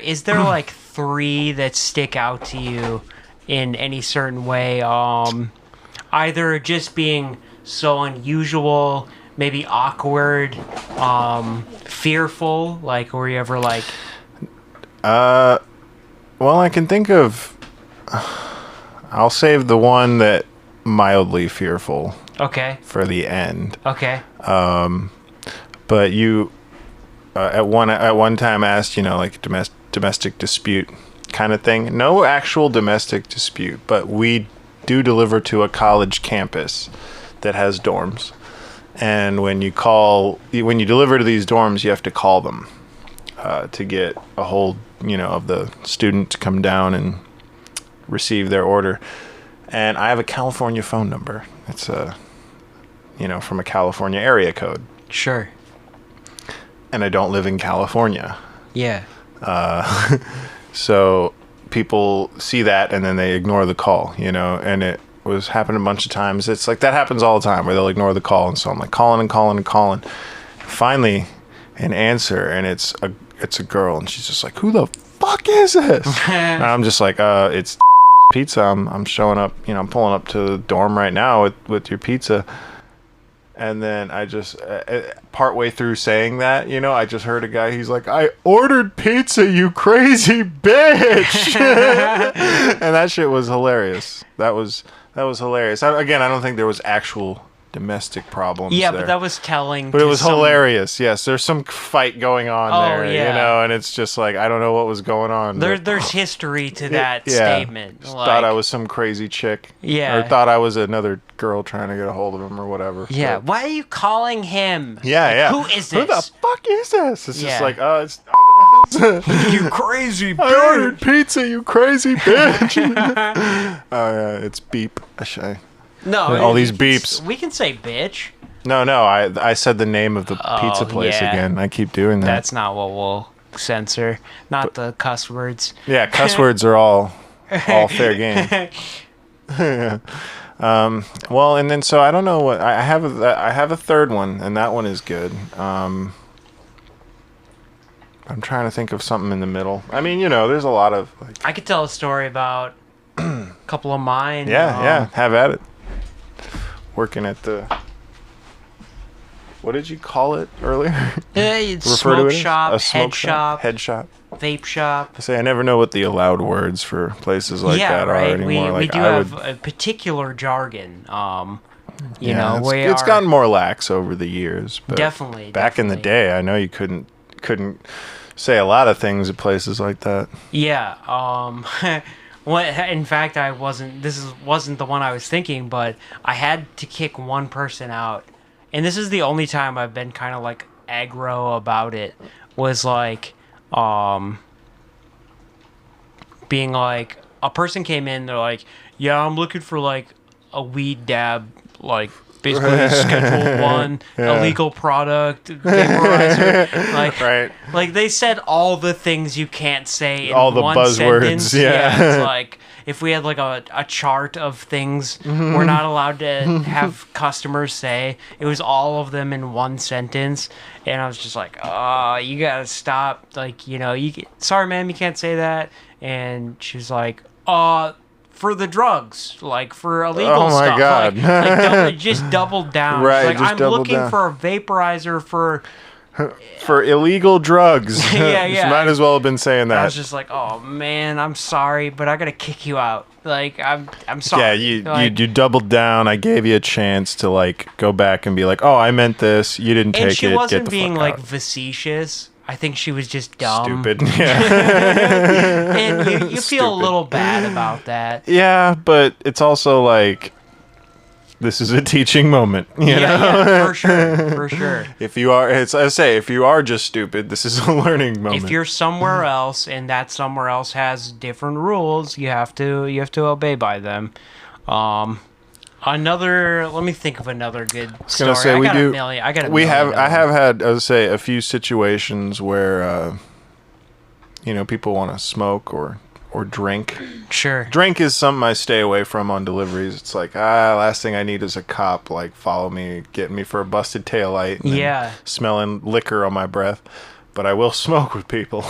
is there like 3 that stick out to you in any certain way? Either just being so unusual, maybe awkward, fearful, like were you ever like... Well, I can think of... I'll save the one that mildly fearful. Okay. For the end. Okay. But you at one time asked, like domestic dispute kind of thing. No actual domestic dispute, but we do deliver to a college campus that has dorms. And when you deliver to these dorms, you have to call them to get a hold, of the student to come down and receive their order. And I have a California phone number. It's from a California area code. Sure. And I don't live in California. Yeah. So people see that and then they ignore the call, and it was happening a bunch of times. It's like that happens all the time where they'll ignore the call. And so I'm like calling and calling and calling. Finally, an answer, and it's a girl, and she's just like, "Who the fuck is this?" And I'm just like, it's pizza. I'm showing up, I'm pulling up to the dorm right now with your pizza. And then I just, partway through saying that, I just heard a guy, he's like, "I ordered pizza, you crazy bitch." And that shit was hilarious. That was hilarious. I don't think there was actual domestic problems there. But that was telling. But it was hilarious. Yes, there's some fight going on there, and it's just like, I don't know what was going on. There's history to that statement. Thought I was some crazy chick. Yeah. Or thought I was another girl trying to get a hold of him or whatever. Yeah. But, why are you calling him? Yeah. Who is this? Who the fuck is this? It's just like, it's... You crazy bitch. I ordered pizza, you crazy bitch. It's beep. No, all these beeps. We can say bitch. No, I said the name of the pizza place again. I keep doing that. That's not what we'll censor. Not the cuss words. Yeah, cuss words are all fair game. Well, and then so I don't know what I have a third one, and that one is good. I'm trying to think of something in the middle. I mean, there's a lot of. Like, I could tell a story about a couple of mine. Yeah, have at it. Working at the... What did you call it earlier? Smoke shop, head shop, vape shop. I say I never know what the allowed words for places like that are anymore. We do have a particular jargon. It's gotten more lax over the years. But definitely. Back in the day, I know you couldn't say a lot of things at places like that. Yeah. In fact, this wasn't the one I was thinking, but I had to kick one person out. And this is the only time I've been kind of like aggro about it, was like, being like, a person came in, they're like, "Yeah, I'm looking for like a weed dab, like basically Schedule 1, illegal product, vaporizer. Like they said all the things you can't say in all the one buzzwords, sentence. Yeah, it's like if we had like a chart of things we're not allowed to have customers say, it was all of them in one sentence. And I was just like, oh, you gotta stop. Like, sorry, ma'am, you can't say that. And she's like, for the drugs, like for illegal stuff. Oh my God. Like just doubled down. Right, like, just I'm doubled looking down. for a vaporizer for illegal drugs. Yeah. She might as well have been saying that. I was just like, oh man, I'm sorry, but I gotta kick you out. Like, I'm sorry. Yeah, you doubled down. I gave you a chance to like go back and be like, oh, I meant this. You didn't take it. And she wasn't Get the being fuck like out. facetious. I think she was just dumb. Stupid. Yeah. And you feel a little bad about that. Yeah, but it's also like, this is a teaching moment. You know? Yeah, for sure. If you are, if you are just stupid, this is a learning moment. If you're somewhere else and that somewhere else has different rules, you have to obey by them. Let me think of another good story. I got a million. I have had, a few situations where, people want to smoke or drink. Sure. Drink is something I stay away from on deliveries. It's like, last thing I need is a cop, like, follow me, get me for a busted taillight. And smelling liquor on my breath. But I will smoke with people.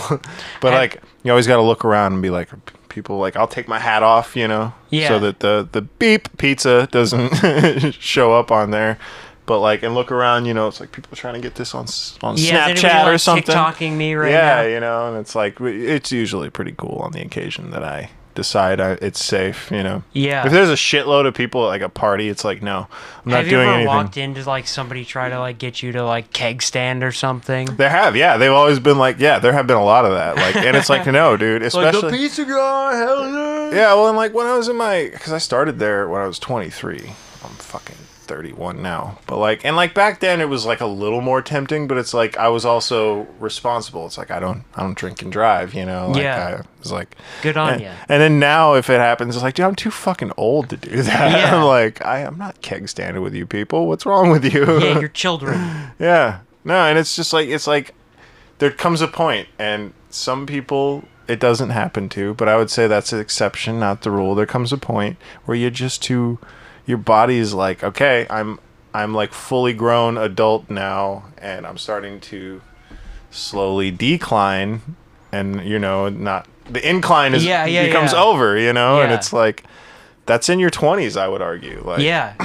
But, you always got to look around and be like, people, like, I'll take my hat off, so that the beep pizza doesn't show up on there. But, like, and look around, it's like people trying to get this on Snapchat or something. TikToking me right now. And it's like, it's usually pretty cool on the occasion that I decide it's safe, Yeah. If there's a shitload of people at, like, a party, it's like, no, I'm not doing anything. Have you ever walked into, like, somebody try to, like, get you to, like, keg stand or something? They have, yeah. They've always been like, there have been a lot of that. Like, and it's like, no, dude, especially. Like the pizza guy, hell yeah. Yeah, well, and, like, when I was because I started there when I was 23. I'm fucking 31 now. But, like, and, like, back then it was, like, a little more tempting, but it's like I was also responsible. It's like I don't drink and drive, Like, I was like, good on you. And then now if it happens, it's like, dude, I'm too fucking old to do that. Yeah. I'm like, I'm not keg standing with you people. What's wrong with you? Yeah, you're children. Yeah. No, and it's just like, there comes a point, and some people it doesn't happen to, but I would say that's an exception, not the rule. There comes a point where you're just too, your body is like, okay, I'm like fully grown adult now, and I'm starting to slowly decline, and not the incline is becomes over, and it's like that's in your 20s, I would argue. Like,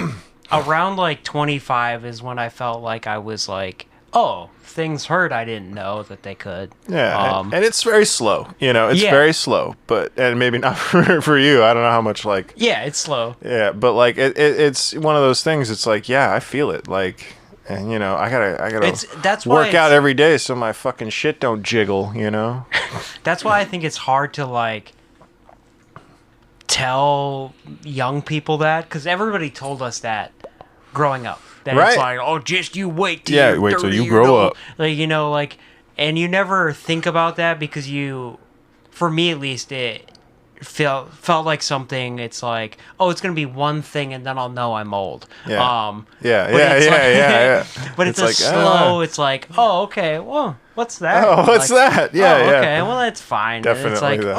around like 25 is when I felt like I was like, oh, things hurt I didn't know that they could. Yeah, and it's very slow. It's very slow, and maybe not for you. I don't know how much like. Yeah, it's slow. Yeah, but like it's one of those things. It's like, I feel it. Like, and I gotta that's why work out every day so my fucking shit don't jiggle. That's why I think it's hard to like tell young people that, because everybody told us that growing up. That it's like, oh, just you wait till wait till you grow up. Like, and you never think about that because for me at least, it felt like something. It's like, oh, it's gonna be one thing, and then I'll know I'm old. Yeah. But it's like, slow. It's like, oh, okay, well, what's that? Oh, what's that? Yeah, okay, well, that's fine. Definitely. And it's like, that.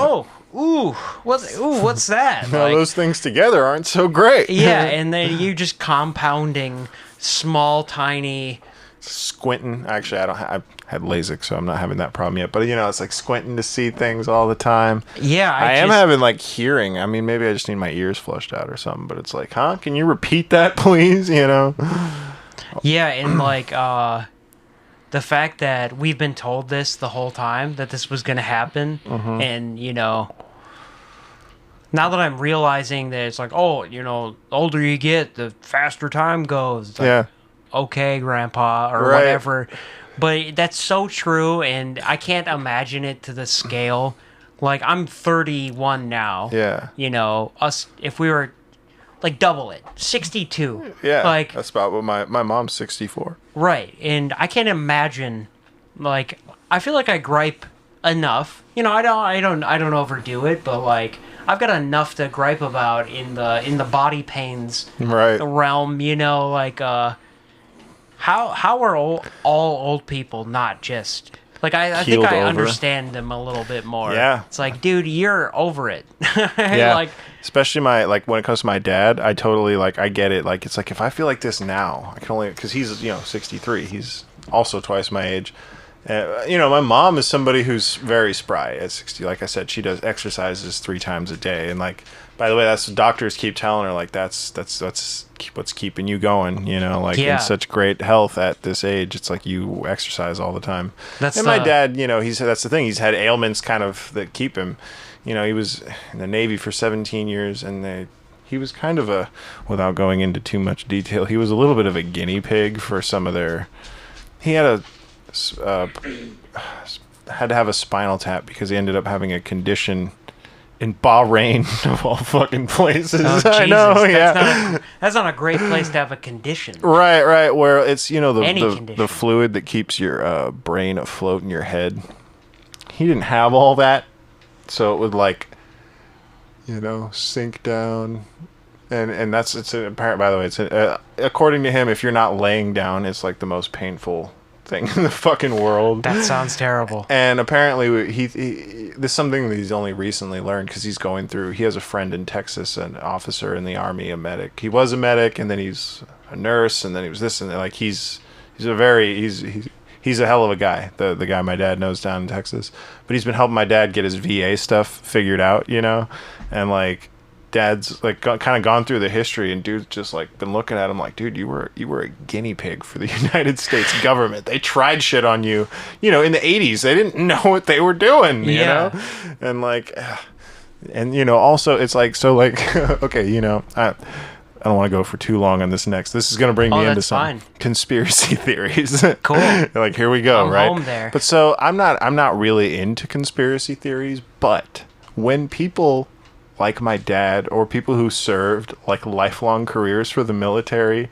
What's that? No, those things together aren't so great. Yeah, and then you just compounding small, tiny. Squinting. Actually, I've had LASIK, so I'm not having that problem yet. But it's like squinting to see things all the time. Yeah, I am having like hearing. I mean, maybe I just need my ears flushed out or something. But it's like, can you repeat that, please? Yeah, and like the fact that we've been told this the whole time, that this was going to happen, and now that I'm realizing that it's like, oh, the older you get, the faster time goes. It's like, okay, Grandpa, or whatever. But that's so true, and I can't imagine it to the scale. Like, I'm 31 now. Yeah. If we were, like, double it. 62. Yeah, like, that's about what my mom's 64. Right, and I can't imagine, like, I feel like I gripe enough. I don't overdo it, but, like, I've got enough to gripe about in the body pains Right. realm. Like how are all old people not just like I think Keeled I over. understand them a little bit more. Yeah. It's like, dude, you're over it. Yeah. Like, especially when it comes to my dad, I totally I get it. Like, it's like, if I feel like this now, I can only, because he's 63. He's also twice my age. My mom is somebody who's very spry at 60. Like I said, she does exercises 3 times a day, and by the way, that's what doctors keep telling her. Like, that's what's keeping you going. In such great health at this age. It's like you exercise all the time. My dad, that's the thing. He's had ailments kind of that keep him. He was in the Navy for 17 years, and he was kind of without going into too much detail, he was a little bit of a guinea pig for some of their. He had had to have a spinal tap because he ended up having a condition in Bahrain, of all fucking places. Oh, I know, yeah. That's not a great place to have a condition. Right. Where it's, the fluid that keeps your brain afloat in your head. He didn't have all that, so it would sink down. And it's apparent, by the way, it's according to him, if you're not laying down, it's like the most painful thing in the fucking world. That sounds terrible. And apparently he this is something that he's only recently learned, because he has a friend in Texas, an officer in the Army, a medic. He was a medic, and then he's a nurse, and then he was this, and he's a hell of a guy, the guy my dad knows down in Texas. But he's been helping my dad get his VA stuff figured out, and dad's kind of gone through the history, and dude's just been looking at him like, dude, you were a guinea pig for the United States government. They tried shit on you, in the 80s. They didn't know what they were doing, you know? And also it's okay, I don't want to go for too long on this next. This is going to bring me into some conspiracy theories. Cool. Here we go, I'm right? home there. But so I'm not really into conspiracy theories, but when people like my dad, or people who served lifelong careers for the military,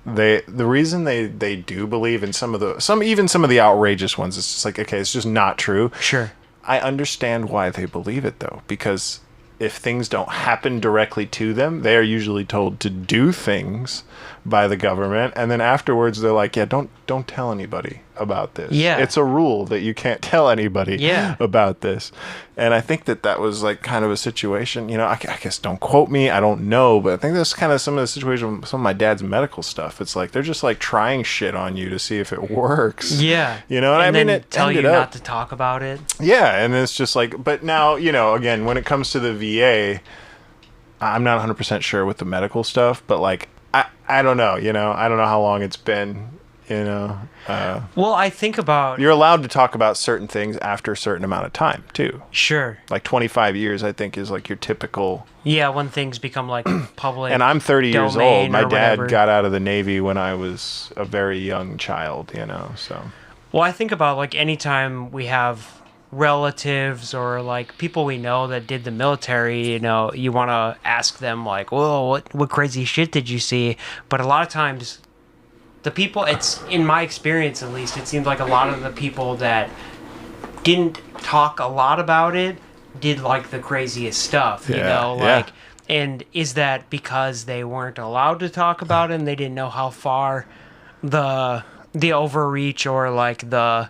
the reason they do believe in some of the outrageous ones, it's just okay, it's just not true. Sure. I understand why they believe it, though, because if things don't happen directly to them, they are usually told to do things by the government, and then afterwards they're like, yeah, don't tell anybody about this. Yeah. It's a rule that you can't tell anybody about this. And I think that was kind of a situation, I guess, don't quote me, I don't know, but I think that's kind of some of the situation with some of my dad's medical stuff. It's they're just trying shit on you to see if it works. Yeah. You know what I mean? It tell you not to talk about it. Yeah, and it's just but now, again, when it comes to the VA, I'm not 100% sure with the medical stuff, but I don't know, I don't know how long it's been, well, I think about... You're allowed to talk about certain things after a certain amount of time, too. Sure. 25 years, I think, is your typical... Yeah, when things become public. And I'm 30 years old. My dad whatever. got out of the Navy when I was a very young child, so... Well, I think about anytime we have relatives or people we know that did the military, you want to ask them whoa, what crazy shit did you see? But a lot of times the people, it's in my experience at least, it seems like a lot of the people that didn't talk a lot about it did the craziest stuff, and is that because they weren't allowed to talk about it and they didn't know how far the overreach or the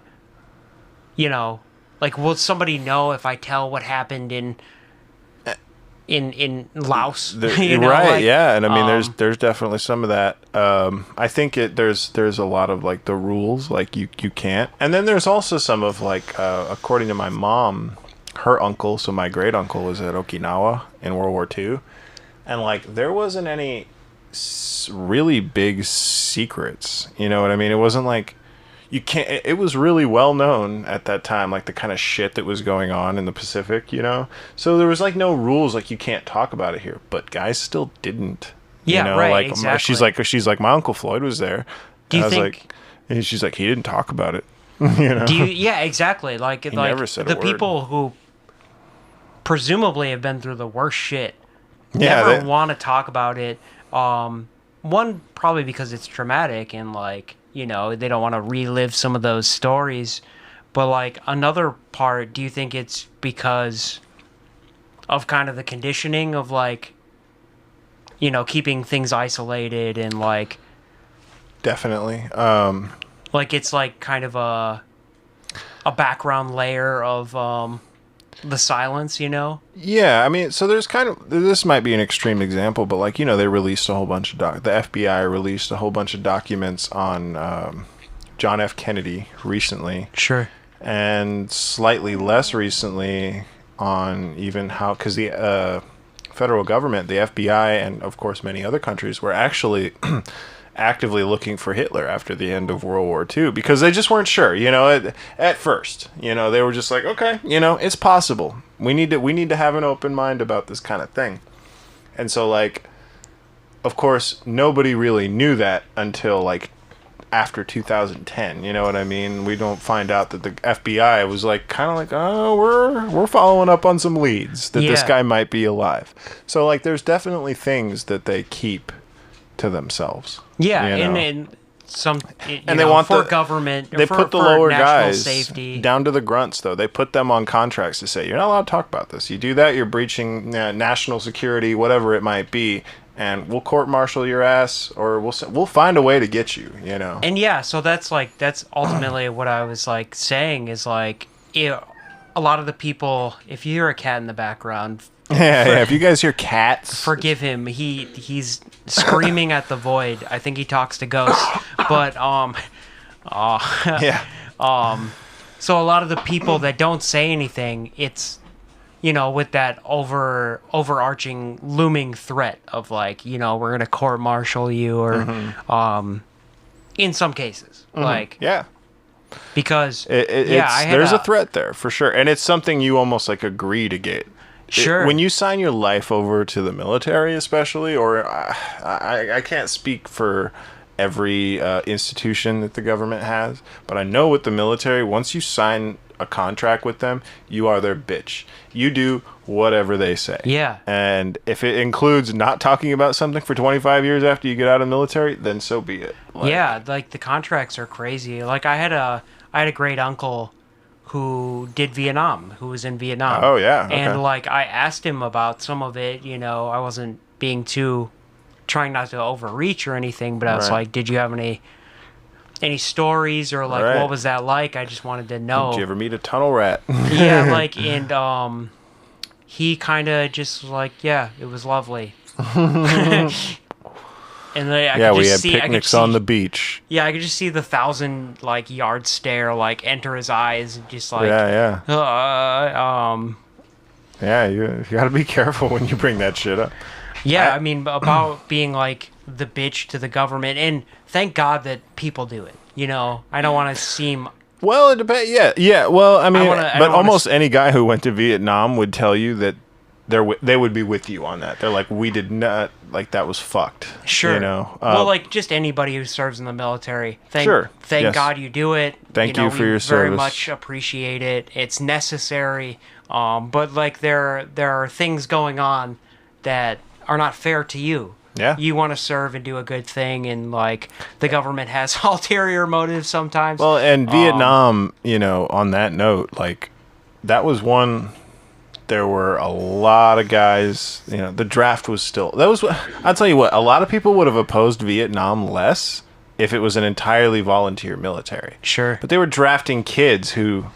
will somebody know if I tell what happened in Laos? Right, yeah. And I mean, there's definitely some of that. I think there's a lot of the rules, you can't. And then there's also some of according to my mom, her uncle, so my great uncle, was at Okinawa in World War II, and there wasn't any really big secrets. You know what I mean? It wasn't you can't. It was really well known at that time, the kind of shit that was going on in the Pacific, So there was no rules, you can't talk about it here. But guys still didn't. Yeah, right. Exactly. She's like, my Uncle Floyd was there. Do you think? And she's like, he didn't talk about it. Do you? Yeah, exactly. He never said a the word. People who presumably have been through the worst shit. Never want to talk about it. One, probably because it's traumatic and they don't want to relive some of those stories. But another part, do you think it's because of kind of the conditioning of like, you know, keeping things isolated and like Definitely. like it's like kind of a background layer of the silence, you know? Yeah, I mean, so there's kind of, this might be an extreme example, but like, you know, they released a whole bunch of the FBI released a whole bunch of documents on John F. Kennedy recently. Sure. And slightly less recently on even how, because the federal government, the FBI, and of course many other countries were actually actively looking for Hitler after the end of World War II because they just weren't sure, you know, at first, you know, they were just like, okay, you know, it's possible. We need to have an open mind about this kind of thing. And so like, of course, nobody really knew that until like after 2010, you know what I mean? We don't find out that the FBI was like kind of like, oh, we're following up on some leads that this guy might be alive. So like, there's definitely things that they keep to themselves. Yeah, you know? and some and they want for government. They for, put the for lower national guys safety. down to the grunts, though. They put them on contracts to say you're not allowed to talk about this. You do that, you're breaching national security, whatever it might be, and we'll court-martial your ass, or we'll find a way to get you. You know. And yeah, so that's ultimately what I was like saying is like, a lot of the people, if you hear a cat in the background. Yeah. If you guys hear cats, forgive him. He's screaming at the void. I think he talks to ghosts. But yeah. So a lot of the people that don't say anything, it's, you know, with that overarching looming threat of like, you know, we're gonna court-martial you, or in some cases, like because there's a threat there for sure, and it's something you almost like agree to get. Sure. When you sign your life over to the military, especially, or I can't speak for every institution that the government has, but I know with the military, once you sign a contract with them, you are their bitch. You do whatever they say. Yeah. And if it includes not talking about something for 25 years after you get out of the military, then so be it. Yeah, like the contracts are crazy. Like I had a great uncle who did Vietnam, who was in Vietnam. Oh, yeah. Okay. And, like, I asked him about some of it, you know, I wasn't trying not to overreach or anything, but I was like, did you have any stories or, like, what was that like? I just wanted to know. Did you ever meet a tunnel rat? Yeah, like, and, he kind of just was like, yeah, it was lovely. And we had picnics on the beach. Yeah, I could just see the 1,000 like yard stare like enter his eyes, and just like yeah, you got to be careful when you bring that shit up. Yeah, I mean about being like the bitch to the government, and thank God that people do it. You know, I don't want to seem. Well, it depends. Yeah. Well, I mean, but almost any guy who went to Vietnam would tell you that they would be with you on that. They're like, we did not, like, that was fucked. Sure. You know? Well, like, just anybody who serves in the military. Thank God you do it. Thank you for your service. Very much appreciate it. It's necessary. But, like, there are things going on that are not fair to you. Yeah. You want to serve and do a good thing, and, like, the government has ulterior motives sometimes. Well, and Vietnam, you know, on that note, like, that was one... There were a lot of guys, you know, the draft was still... I'll tell you what, a lot of people would have opposed Vietnam less if it was an entirely volunteer military. Sure. But they were drafting kids who,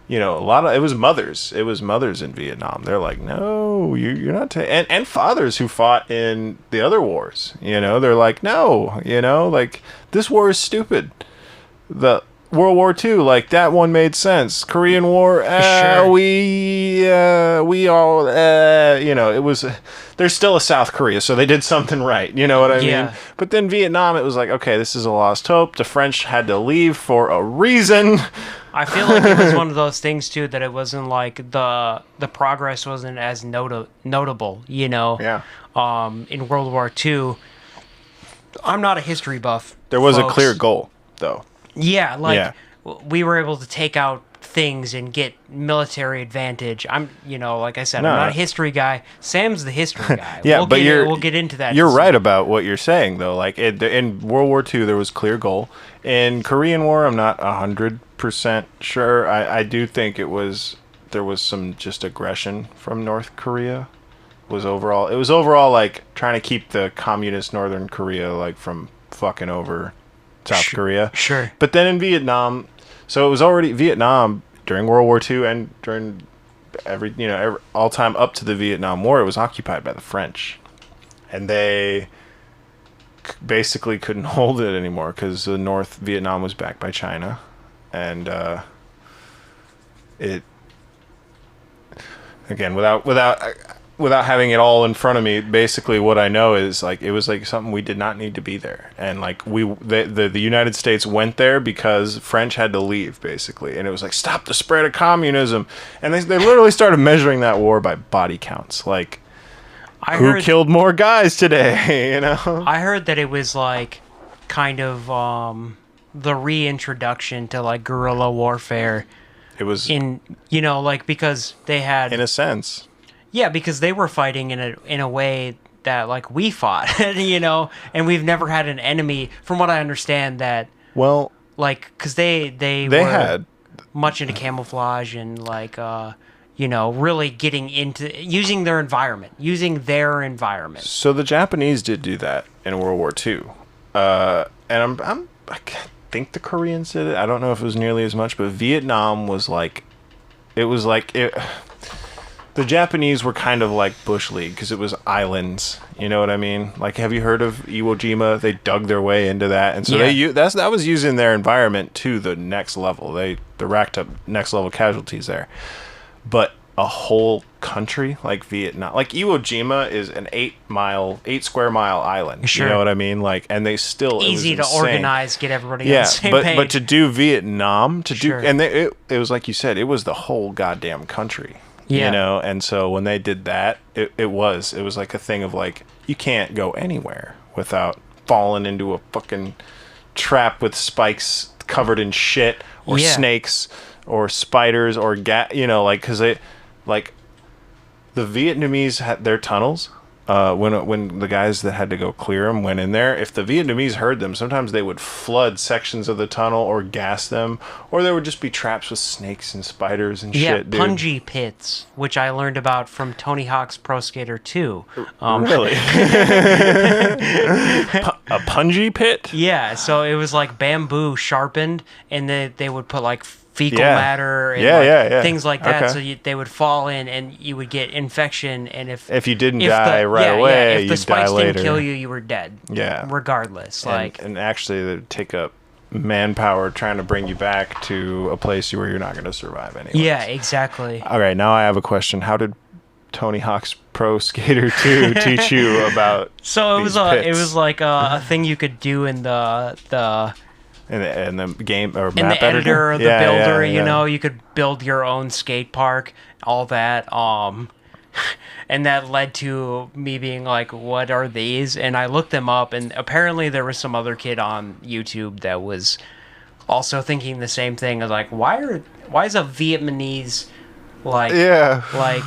you know, it was mothers. It was mothers in Vietnam. They're like, no, you're not... And fathers who fought in the other wars, you know, they're like, no, you know, like, this war is stupid. The World War II, like, that one made sense. Korean War, sure. we all, you know, it was, there's still a South Korea, so they did something right, you know what I mean? But then Vietnam, it was like, okay, this is a lost hope. The French had to leave for a reason. I feel like it was one of those things, too, that it wasn't like the progress wasn't as notable, you know? Yeah. In World War II, I'm not a history buff. There was a clear goal, though. Yeah, like we were able to take out things and get military advantage. I'm, you know, like I said, I'm not a history guy. Sam's the history guy. Yeah, we'll get into that. You're right about what you're saying, though. Like in World War II, there was clear goal. In Korean War, I'm not 100% sure. I do think it was there was some just aggression from North Korea. It was overall like trying to keep the communist Northern Korea like from fucking over South Korea. Sure. But then in Vietnam, so it was already Vietnam during World War II and during all time up to the Vietnam War, it was occupied by the French. And they basically couldn't hold it anymore because the North Vietnam was backed by China. And it, again, without having it all in front of me, basically what I know is like it was like something we did not need to be there, and like the United States went there because French had to leave basically, and it was like stop the spread of communism, and they literally started measuring that war by body counts, like who killed more guys today, you know? I heard that it was like kind of the reintroduction to like guerrilla warfare. It was because they had, in a sense. Yeah, because they were fighting in a way that like we fought, and we've never had an enemy, from what I understand, that because they were had much into camouflage and like really getting into using their environment. So the Japanese did do that in World War II, and I think the Koreans did it. I don't know if it was nearly as much, but Vietnam was like, the Japanese were kind of like Bush League because it was islands. You know what I mean? Like, have you heard of Iwo Jima? They dug their way into that, and so that was using their environment to the next level. They racked up next level casualties there. But a whole country like Vietnam, like Iwo Jima, is an 8 square mile island. Sure. You know what I mean? Like, and they still easy to organize, get everybody on the same but page. But to do Vietnam, it was like you said, it was the whole goddamn country. Yeah. And so when they did that, it was like a thing of like, you can't go anywhere without falling into a fucking trap with spikes covered in shit or snakes or spiders or because they, like, the Vietnamese had their tunnels. When the guys that had to go clear them went in there, if the Vietnamese heard them, sometimes they would flood sections of the tunnel or gas them, or there would just be traps with snakes and spiders and shit, dude. Punji pits, which I learned about from Tony Hawk's Pro Skater 2. Really? A punji pit? Yeah, so it was like bamboo sharpened, and they would put like fecal matter and things like that, so they would fall in and you would get infection, and if you didn't die away, if the you'd spikes die later. didn't kill you were dead, regardless. And actually they'd take up manpower trying to bring you back to a place where you're not going to survive anyway. Exactly. All right, now I have a question. How did Tony Hawk's Pro Skater 2 teach you about so it these was pits? It was like a thing you could do in the in the game or in map the editor or the builder, yeah. You could build your own skate park, all that. And that led to me being like, what are these? And I looked them up, and apparently there was some other kid on YouTube that was also thinking the same thing. I was like, why is a Vietnamese like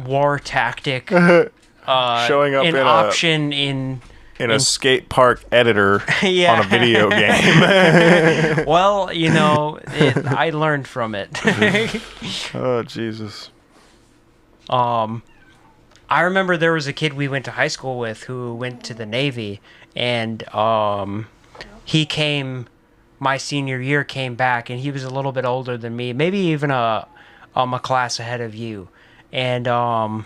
war tactic showing up an option in a skate park editor on a video game? Well, I learned from it. Oh, Jesus. I remember there was a kid we went to high school with who went to the Navy, and he came my senior year, came back, and he was a little bit older than me, maybe even a class ahead of you. And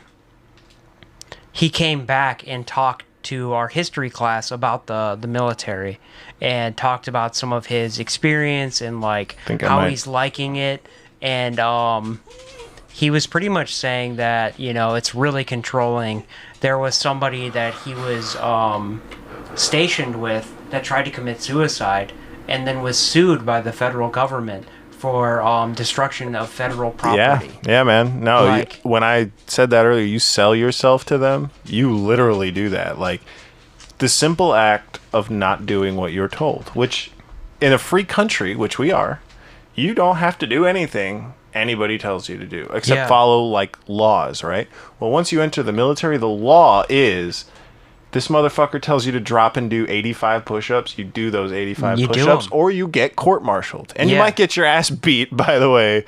he came back and talked to our history class about the military, and talked about some of his experience and how he's liking it. And he was pretty much saying that, it's really controlling. There was somebody that he was stationed with that tried to commit suicide and then was sued by the federal government for destruction of federal property. Yeah, man. No, when I said that earlier, you sell yourself to them. You literally do that. Like, the simple act of not doing what you're told, which in a free country, which we are, you don't have to do anything anybody tells you to do, except follow laws, right? Well, once you enter the military, the law is this motherfucker tells you to drop and do 85 push-ups. You do those 85 push-ups, or you get court-martialed. And you might get your ass beat, by the way,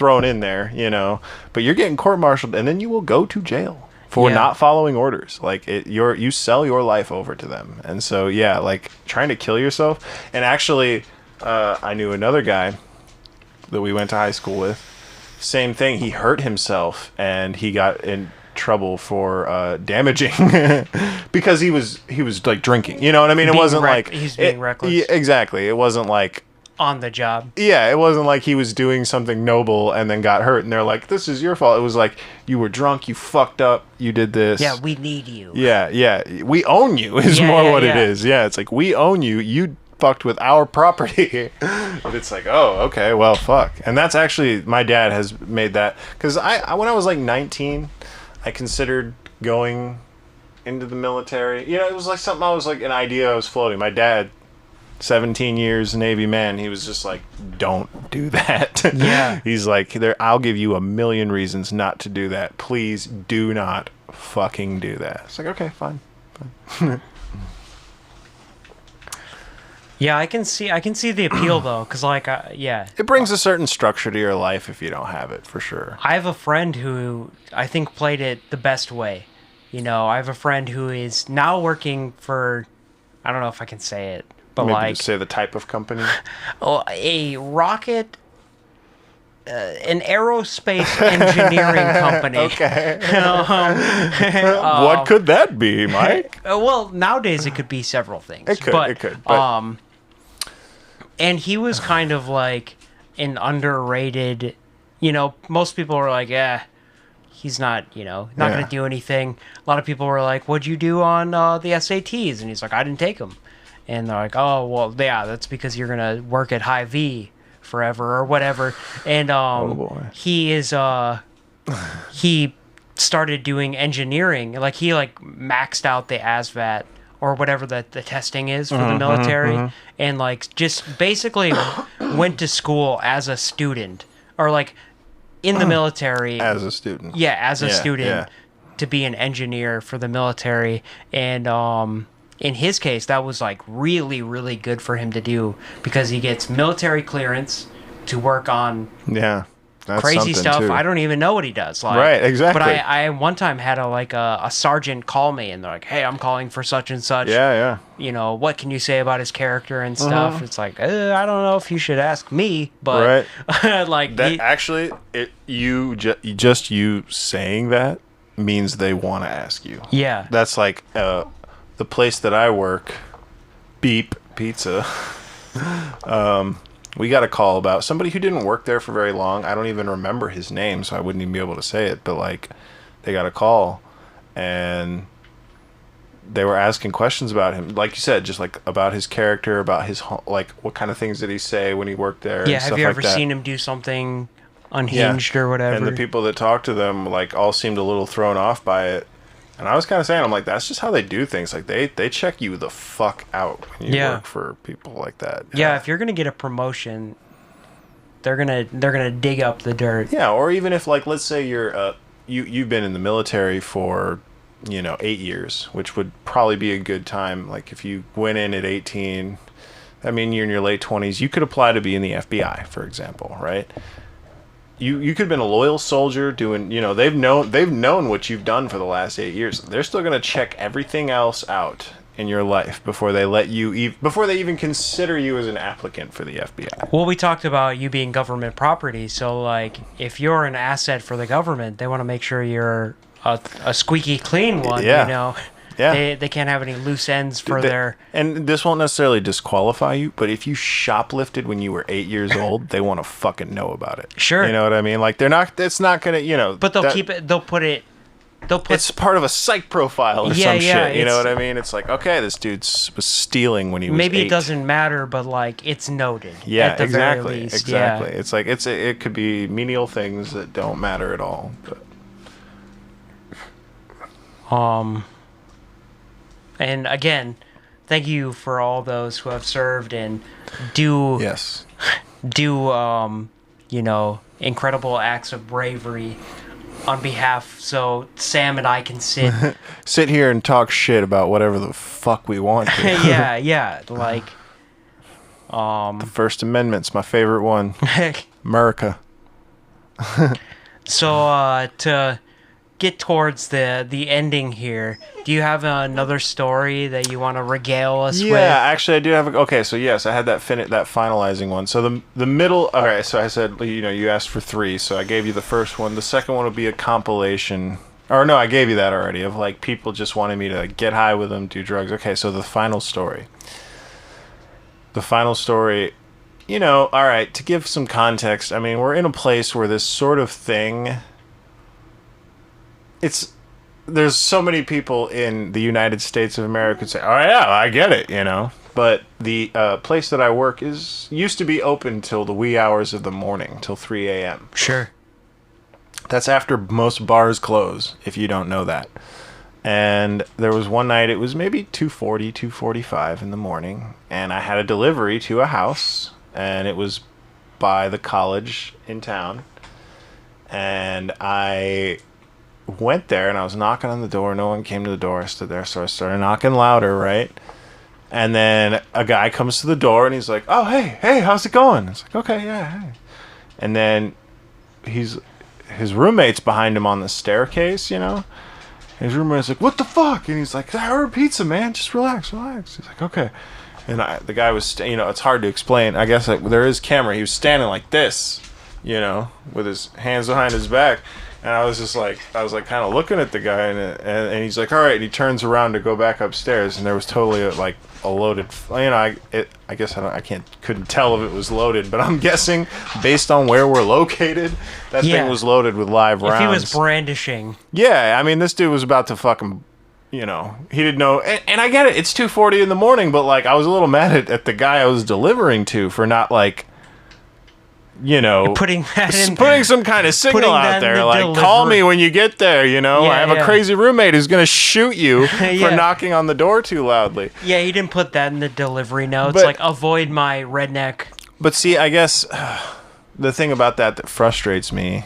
thrown in there, you know, but you're getting court-martialed, and then you will go to jail for not following orders. Like, you sell your life over to them. And so, yeah, like, trying to kill yourself. And actually, I knew another guy that we went to high school with. Same thing. He hurt himself, and he got in trouble for damaging because he was like drinking. You know what I mean? It wasn't like he's being reckless. Yeah, exactly. It wasn't like on the job. Yeah, it wasn't like he was doing something noble and then got hurt, and they're like, "This is your fault." It was like, you were drunk, you fucked up, you did this. Yeah, we need you. Yeah, we own you is more what it is. Yeah, it's like, we own you. You fucked with our property. But it's like, oh, okay, well, fuck. And that's actually, my dad has made that, because I when I was like 19, I considered going into the military. You know, it was like something an idea I was floating. My dad, 17 years Navy man, he was just like, don't do that. Yeah. He's like, I'll give you a million reasons not to do that. Please do not fucking do that. It's like, okay, fine. Yeah, I can see the appeal though, because like, it brings a certain structure to your life if you don't have it, for sure. I have a friend who I think played it the best way. You know, I have a friend who is now working for, I don't know if I can say it, but maybe like, just say the type of company. A rocket, an aerospace engineering company. Okay. What could that be, Mike? Well, nowadays it could be several things. It could. But and he was kind of like an underrated, you know, most people were like, yeah, he's not, you know, not going to do anything. A lot of people were like, what'd you do on the SATs? And he's like, I didn't take them. And they're like, oh, well, yeah, that's because you're going to work at High V forever or whatever. And he started doing engineering. Like, he like maxed out the ASVAT or whatever the testing is for the military, and like just basically went to school as a student, or like in the military as a student. Yeah, as a student to be an engineer for the military. And in his case, that was like really, really good for him to do, because he gets military clearance to work on crazy stuff. Too. I don't even know what he does. Like, right, exactly. But I one time had a sergeant call me, and they're like, hey, I'm calling for such and such. Yeah. You know, what can you say about his character and stuff? It's like, I don't know if you should ask me, but like that actually, you saying that means they want to ask you. Yeah. That's like the place that I work, Beep Pizza. We got a call about somebody who didn't work there for very long. I don't even remember his name, so I wouldn't even be able to say it. But like, they got a call, and they were asking questions about him, like you said, just like about his character, about his like what kind of things did he say when he worked there. Yeah, and have you ever seen him do something unhinged or whatever? And the people that talked to them like all seemed a little thrown off by it. And I was kind of saying, I'm like, that's just how they do things. Like, they check you the fuck out when you work for people like that. Yeah, if you're gonna get a promotion, they're gonna dig up the dirt. Yeah, or even if, like, let's say you've been in the military for, 8 years, which would probably be a good time. Like, if you went in at 18, I mean, you're in your late 20s, you could apply to be in the FBI, for example, right? You could have been a loyal soldier doing, they've known what you've done for the last 8 years. They're still going to check everything else out in your life before they let you, before they even consider you as an applicant for the FBI. Well, we talked about you being government property. So, like, if you're an asset for the government, they want to make sure you're a squeaky clean one, Yeah. They can't have any loose ends for their... And this won't necessarily disqualify you, but if you shoplifted when you were 8 years old, they want to fucking know about it. Sure. You know what I mean? Like, it's not going to, But they'll put it's part of a psych profile or some shit. You know what I mean? It's like, okay, this dude was stealing when he was maybe 8. It doesn't matter, but like it's noted. Yeah, at the exactly. Very least. Exactly. Yeah. It's like it could be menial things that don't matter at all. But. And again, thank you for all those who have served and do incredible acts of bravery on behalf, so Sam and I can sit here and talk shit about whatever the fuck we want to. yeah, like the First Amendment's my favorite one. America. So to get towards the ending here, do you have another story that you want to regale us with? Yeah, actually, I do have. Okay, so yes, I had that finalizing one. So the middle. All right, so I said, you asked for 3, so I gave you the first one. The second one would be a compilation. Or no, I gave you that already. Of like people just wanting me to get high with them, do drugs. Okay, so the final story. The final story. All right. To give some context, I mean, we're in a place where this sort of thing. There's so many people in the United States of America who say, oh yeah, I get it, But the place that I work used to be open till the wee hours of the morning, till 3 a.m. Sure. That's after most bars close, if you don't know that. And there was one night, it was maybe 2:40, 2:45 in the morning, and I had a delivery to a house, and it was by the college in town. And I went there and I was knocking on the door. No one came to the door. I stood there, so I started knocking louder, right? And then a guy comes to the door and he's like, "Oh, hey, how's it going?" It's like, "Okay, yeah, hey." And then his roommate's behind him on the staircase, His roommate's like, "What the fuck?" And he's like, "I ordered pizza, man. Just relax." He's like, "Okay." And the guy was, it's hard to explain. I guess there is camera. He was standing like this, with his hands behind his back. And I was kind of looking at the guy, and he's like, "All right." And he turns around to go back upstairs, and there was totally a loaded. I guess couldn't tell if it was loaded, but I'm guessing based on where we're located, that thing was loaded with live rounds. If he was brandishing. Yeah, I mean, this dude was about to fucking, he didn't know. And I get it. It's 2:40 in the morning, but I was a little mad at the guy I was delivering to for not putting some kind of signal out there, call me when you get there, I have a crazy roommate who's gonna shoot you for knocking on the door too loudly. Yeah, he didn't put that in the delivery notes, avoid my redneck. But see, I guess the thing about that frustrates me,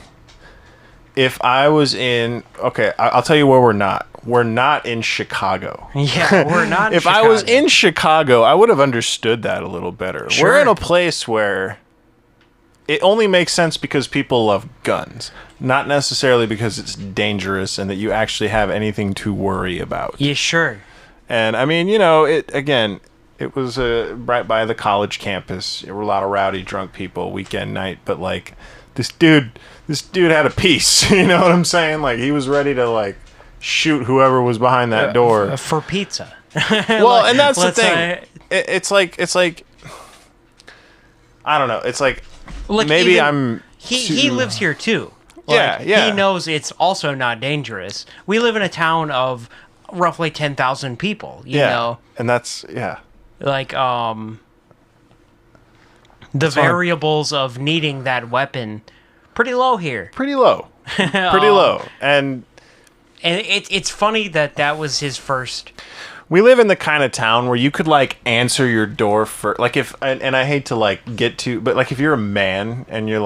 if I was in, I'll tell you where we're not in Chicago. Yeah, we're not in Chicago. If I was in Chicago, I would have understood that a little better. Sure. We're in a place where it only makes sense because people love guns, not necessarily because it's dangerous and that you actually have anything to worry about. Yeah, sure. And I mean, it was right by the college campus. There were a lot of rowdy, drunk people weekend night, but this dude had a piece. You know what I'm saying? He was ready to shoot whoever was behind that door for pizza. Well, and that's the thing. It's like I don't know. It's maybe he lives here too. Yeah. He knows it's also not dangerous. We live in a town of roughly 10,000 people, you know. And that's the variables of needing that weapon pretty low here. Pretty low. Pretty low. And it's funny that was his first. We live in the kind of town where you could answer your door for if and I hate to get to, but if you're a man and you're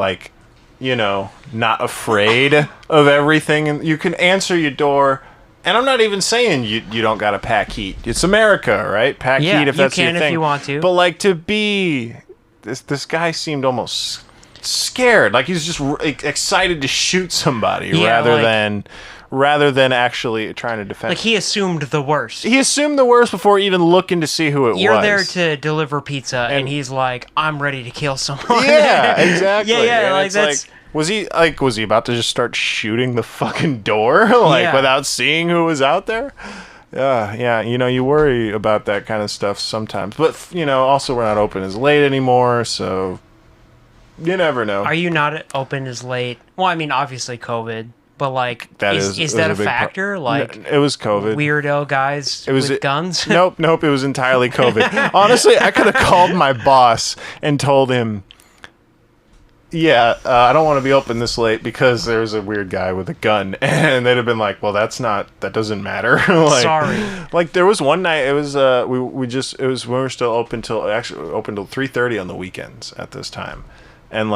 not afraid of everything, and you can answer your door. And I'm not even saying you don't gotta pack heat. It's America, right? Pack heat if that's your thing. You can if you want to. But to be this guy seemed almost scared, he's just excited to shoot somebody rather than actually trying to defend. He assumed the worst. He assumed the worst before even looking to see who it was. You're there to deliver pizza, and he's like, "I'm ready to kill someone." Yeah, exactly. Yeah. That's. Was he about to just start shooting the fucking door without seeing who was out there? Yeah. You worry about that kind of stuff sometimes, but also we're not open as late anymore, so you never know. Are you not open as late? Well, I mean, obviously COVID. But is that a factor? It was COVID. Weirdo guys with guns? Nope. It was entirely COVID. Honestly, I could have called my boss and told him, I don't want to be open this late because there's a weird guy with a gun, and they'd have been like, well, that doesn't matter. Sorry. There was one night. It was it was when we were still open till 3:30 on the weekends at this time, and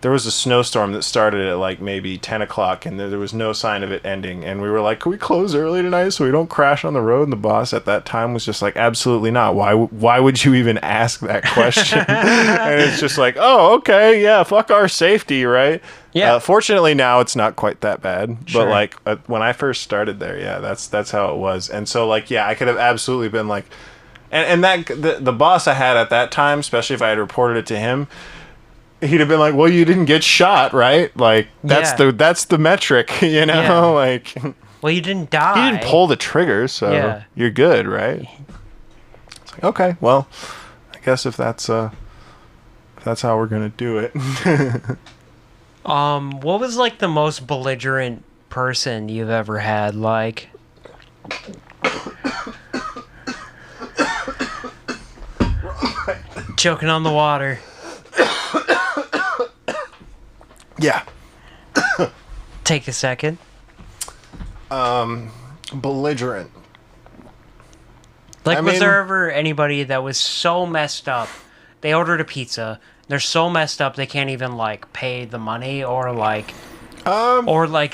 there was a snowstorm that started at like maybe 10 o'clock and there was no sign of it ending. And we were like, can we close early tonight so we don't crash on the road? And the boss at that time was just like, absolutely not. Why would you even ask that question? And it's just like, oh, okay, yeah, fuck our safety, right? Yeah. Fortunately, now it's not quite that bad. Sure. But like when I first started there, yeah, that's how it was. And so like, yeah, I could have absolutely been like, and that the boss I had at that time, especially if I had reported it to him, he'd have been like, well, you didn't get shot, right? Like that's the metric, you know? Yeah. Like, well, you didn't die. You didn't pull the trigger, so you're good, right? It's like, okay, well, I guess if that's how we're gonna do it. What was like the most belligerent person you've ever had? Like, choking on the water. Yeah. Take a second. Belligerent. Like, was there ever anybody that was so messed up? They ordered a pizza. They're so messed up they can't even like pay the money, or like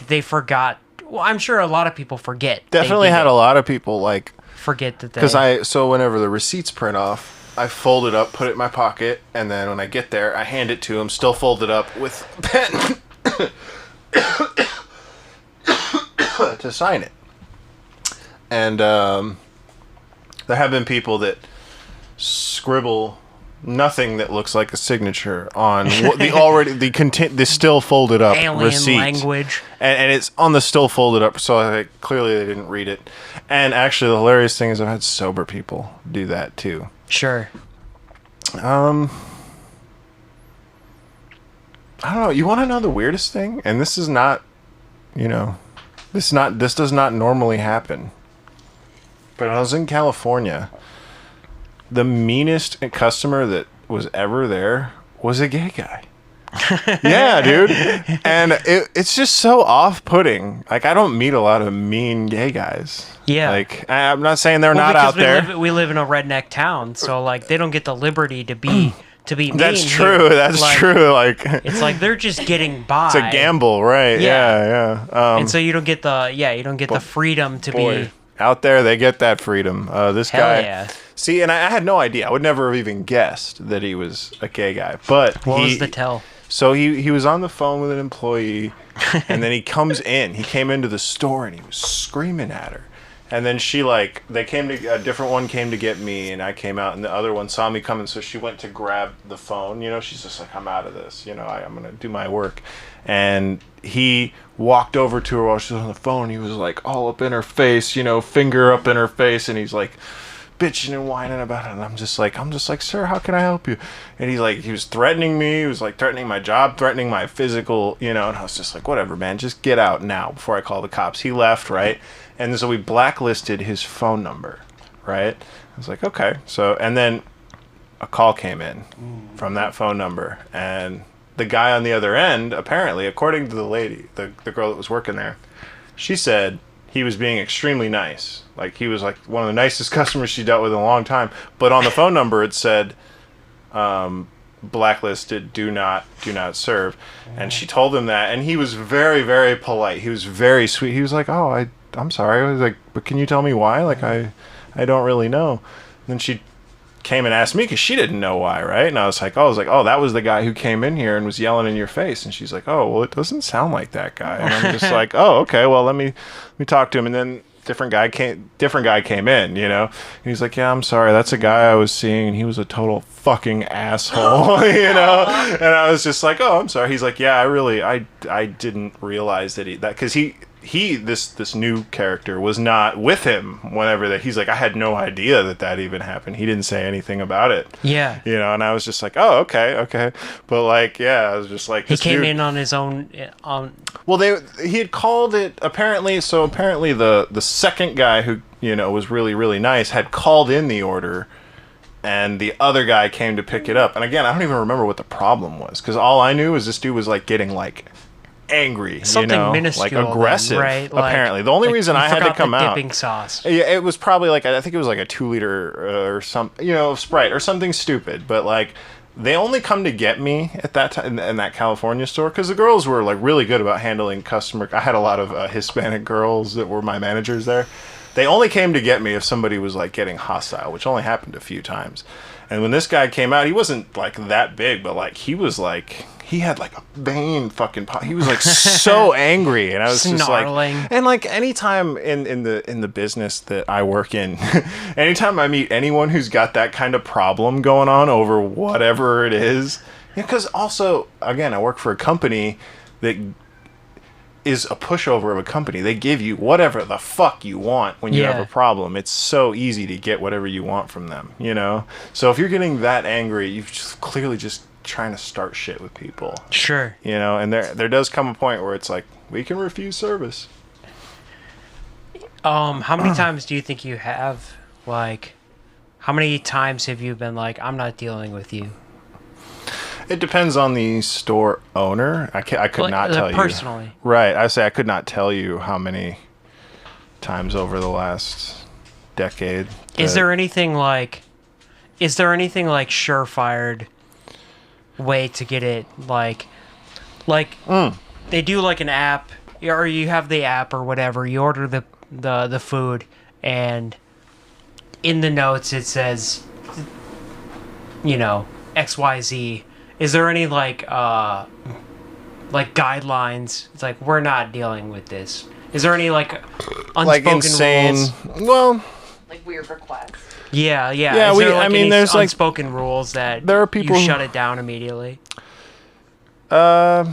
they forgot. Well, I'm sure a lot of people forget. Definitely had a lot of people like forget that they. So whenever the receipts print off, I fold it up, put it in my pocket, and then when I get there, I hand it to him, still folded up with a pen to sign it. And there have been people that scribble nothing that looks like a signature on the still folded up alien receipt language, and it's on the still folded up, so clearly they didn't read it. And actually, the hilarious thing is I've had sober people do that too. Sure. I don't know. You want to know the weirdest thing? And this is not, this does not normally happen. But I was in California. The meanest customer that was ever there was a gay guy. Yeah, dude. And it's just so off-putting. Like, I don't meet a lot of mean gay guys. Yeah. Like, I'm not saying they're not out there. We live in a redneck town, so like they don't get the liberty to be mean. That's true. Here. That's true. Like, it's like they're just getting by. It's a gamble, right? Yeah. And so you don't get the freedom to be out there. They get that freedom. This guy. Yeah. See, and I had no idea. I would never have even guessed that he was a gay guy. But what was the tell? So he was on the phone with an employee, and then he comes in. He came into the store, and he was screaming at her. And then a different one came to get me, and I came out, and the other one saw me coming, so she went to grab the phone. She's just like, I'm out of this. I'm going to do my work. And he walked over to her while she was on the phone. He was like all up in her face, finger up in her face, and he's like bitching and whining about it. And I'm just like, sir, how can I help you? And he was threatening me. He was like threatening my job, threatening my physical, and I was just like, whatever, man, just get out now before I call the cops. He left, right? And so we blacklisted his phone number, right? I was like, okay. So, and then a call came in from that phone number, and the guy on the other end, apparently, according to the lady, the girl that was working there, she said he was being extremely nice. Like, he was like one of the nicest customers she dealt with in a long time. But on the phone number, it said, blacklisted, do not serve. And she told him that, and he was very, very polite. He was very sweet. He was like, oh, I'm sorry. I was like, but can you tell me why? Like, I don't really know. And then she came and asked me because she didn't know why, right? And I was like, oh, that was the guy who came in here and was yelling in your face. And she's like, oh, well, it doesn't sound like that guy. And I'm just like, oh, okay, well, let me talk to him. And then different guy came in, and he's like, yeah, I'm sorry, that's a guy I was seeing, and he was a total fucking asshole. And I was just like, oh, I'm sorry. He's like, yeah, I didn't realize that because this new character was not with him whenever he's like, I had no idea that even happened. He didn't say anything about it. Yeah. And I was just like, oh, okay. But like, yeah, I was just like, he came in on his own. Well, he had called it apparently. So apparently the second guy who, was really, really nice had called in the order, and the other guy came to pick it up. And again, I don't even remember what the problem was, because all I knew is this dude was like getting like angry, something minuscule, like aggressive, then, right? Apparently, the only reason I had to come out, dipping sauce. Yeah, it was probably like, I think it was like a 2 liter or some, of Sprite or something stupid. But like, they only come to get me at that time in that California store because the girls were like really good about handling customer. I had a lot of Hispanic girls that were my managers there. They only came to get me if somebody was like getting hostile, which only happened a few times. And when this guy came out, he wasn't like that big, but like he was like, he had like a vein fucking he was like so angry, and I was snarling. Just like, and like anytime in the business that I work in, anytime I meet anyone who's got that kind of problem going on over whatever it is, because also again I work for a company that is a pushover of a company. They give you whatever the fuck you want when you have a problem. It's so easy to get whatever you want from them, you know? So if you're getting that angry, you've just clearly just trying to start shit with people. Sure. You know, and there does come a point where it's like, we can refuse service. How many times do you think you have, like, how many times have you been like, I'm not dealing with you? It depends on the store owner. I could not tell you. Personally. Right. I say I could not tell you how many times over the last decade. Is there anything like surefire way to get it like they do like an app, or you have the app or whatever, you order the food, and in the notes it says, you know, XYZ. Is there any like guidelines? It's like, we're not dealing with this. Is there any like unspoken like insane rules? Well, like weird requests. Yeah. Yeah, Is there, like, any there's unspoken rules that there are people you shut it down immediately. I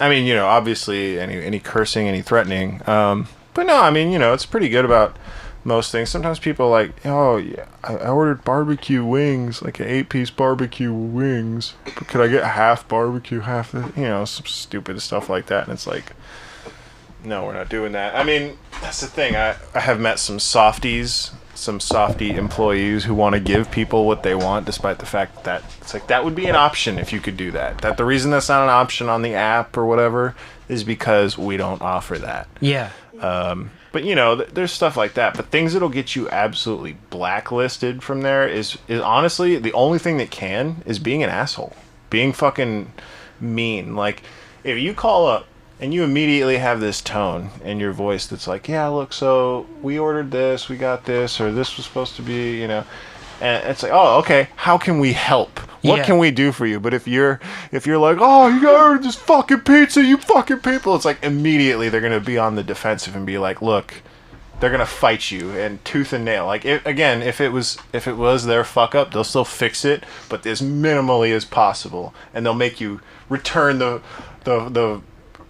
mean, you know, obviously any cursing, any threatening. But no, I mean, you know, it's pretty good about most things. Sometimes people are like, oh yeah, I ordered barbecue wings, like an 8-piece barbecue wings, but could I get half barbecue, half the, you know, some stupid stuff like that. And it's like, no, we're not doing that. I mean, that's the thing. I have met some softy employees who want to give people what they want, despite the fact that it's like, that would be an option if you could do that. That the reason that's not an option on the app or whatever is because we don't offer that. Yeah. But you know, there's stuff like that. But things that'll get you absolutely blacklisted from there is honestly the only thing that can is being an asshole, being fucking mean. Like if you call up and you immediately have this tone in your voice that's like, yeah, look, so we ordered this, we got this, or this was supposed to be, you know, and it's like, oh, okay, how can we help? What can we do for you? But if you're like, oh, you got to order this fucking pizza, you fucking people, it's like immediately they're gonna be on the defensive and be like, look, they're gonna fight you and tooth and nail. Like if it was their fuck up, they'll still fix it, but as minimally as possible, and they'll make you return the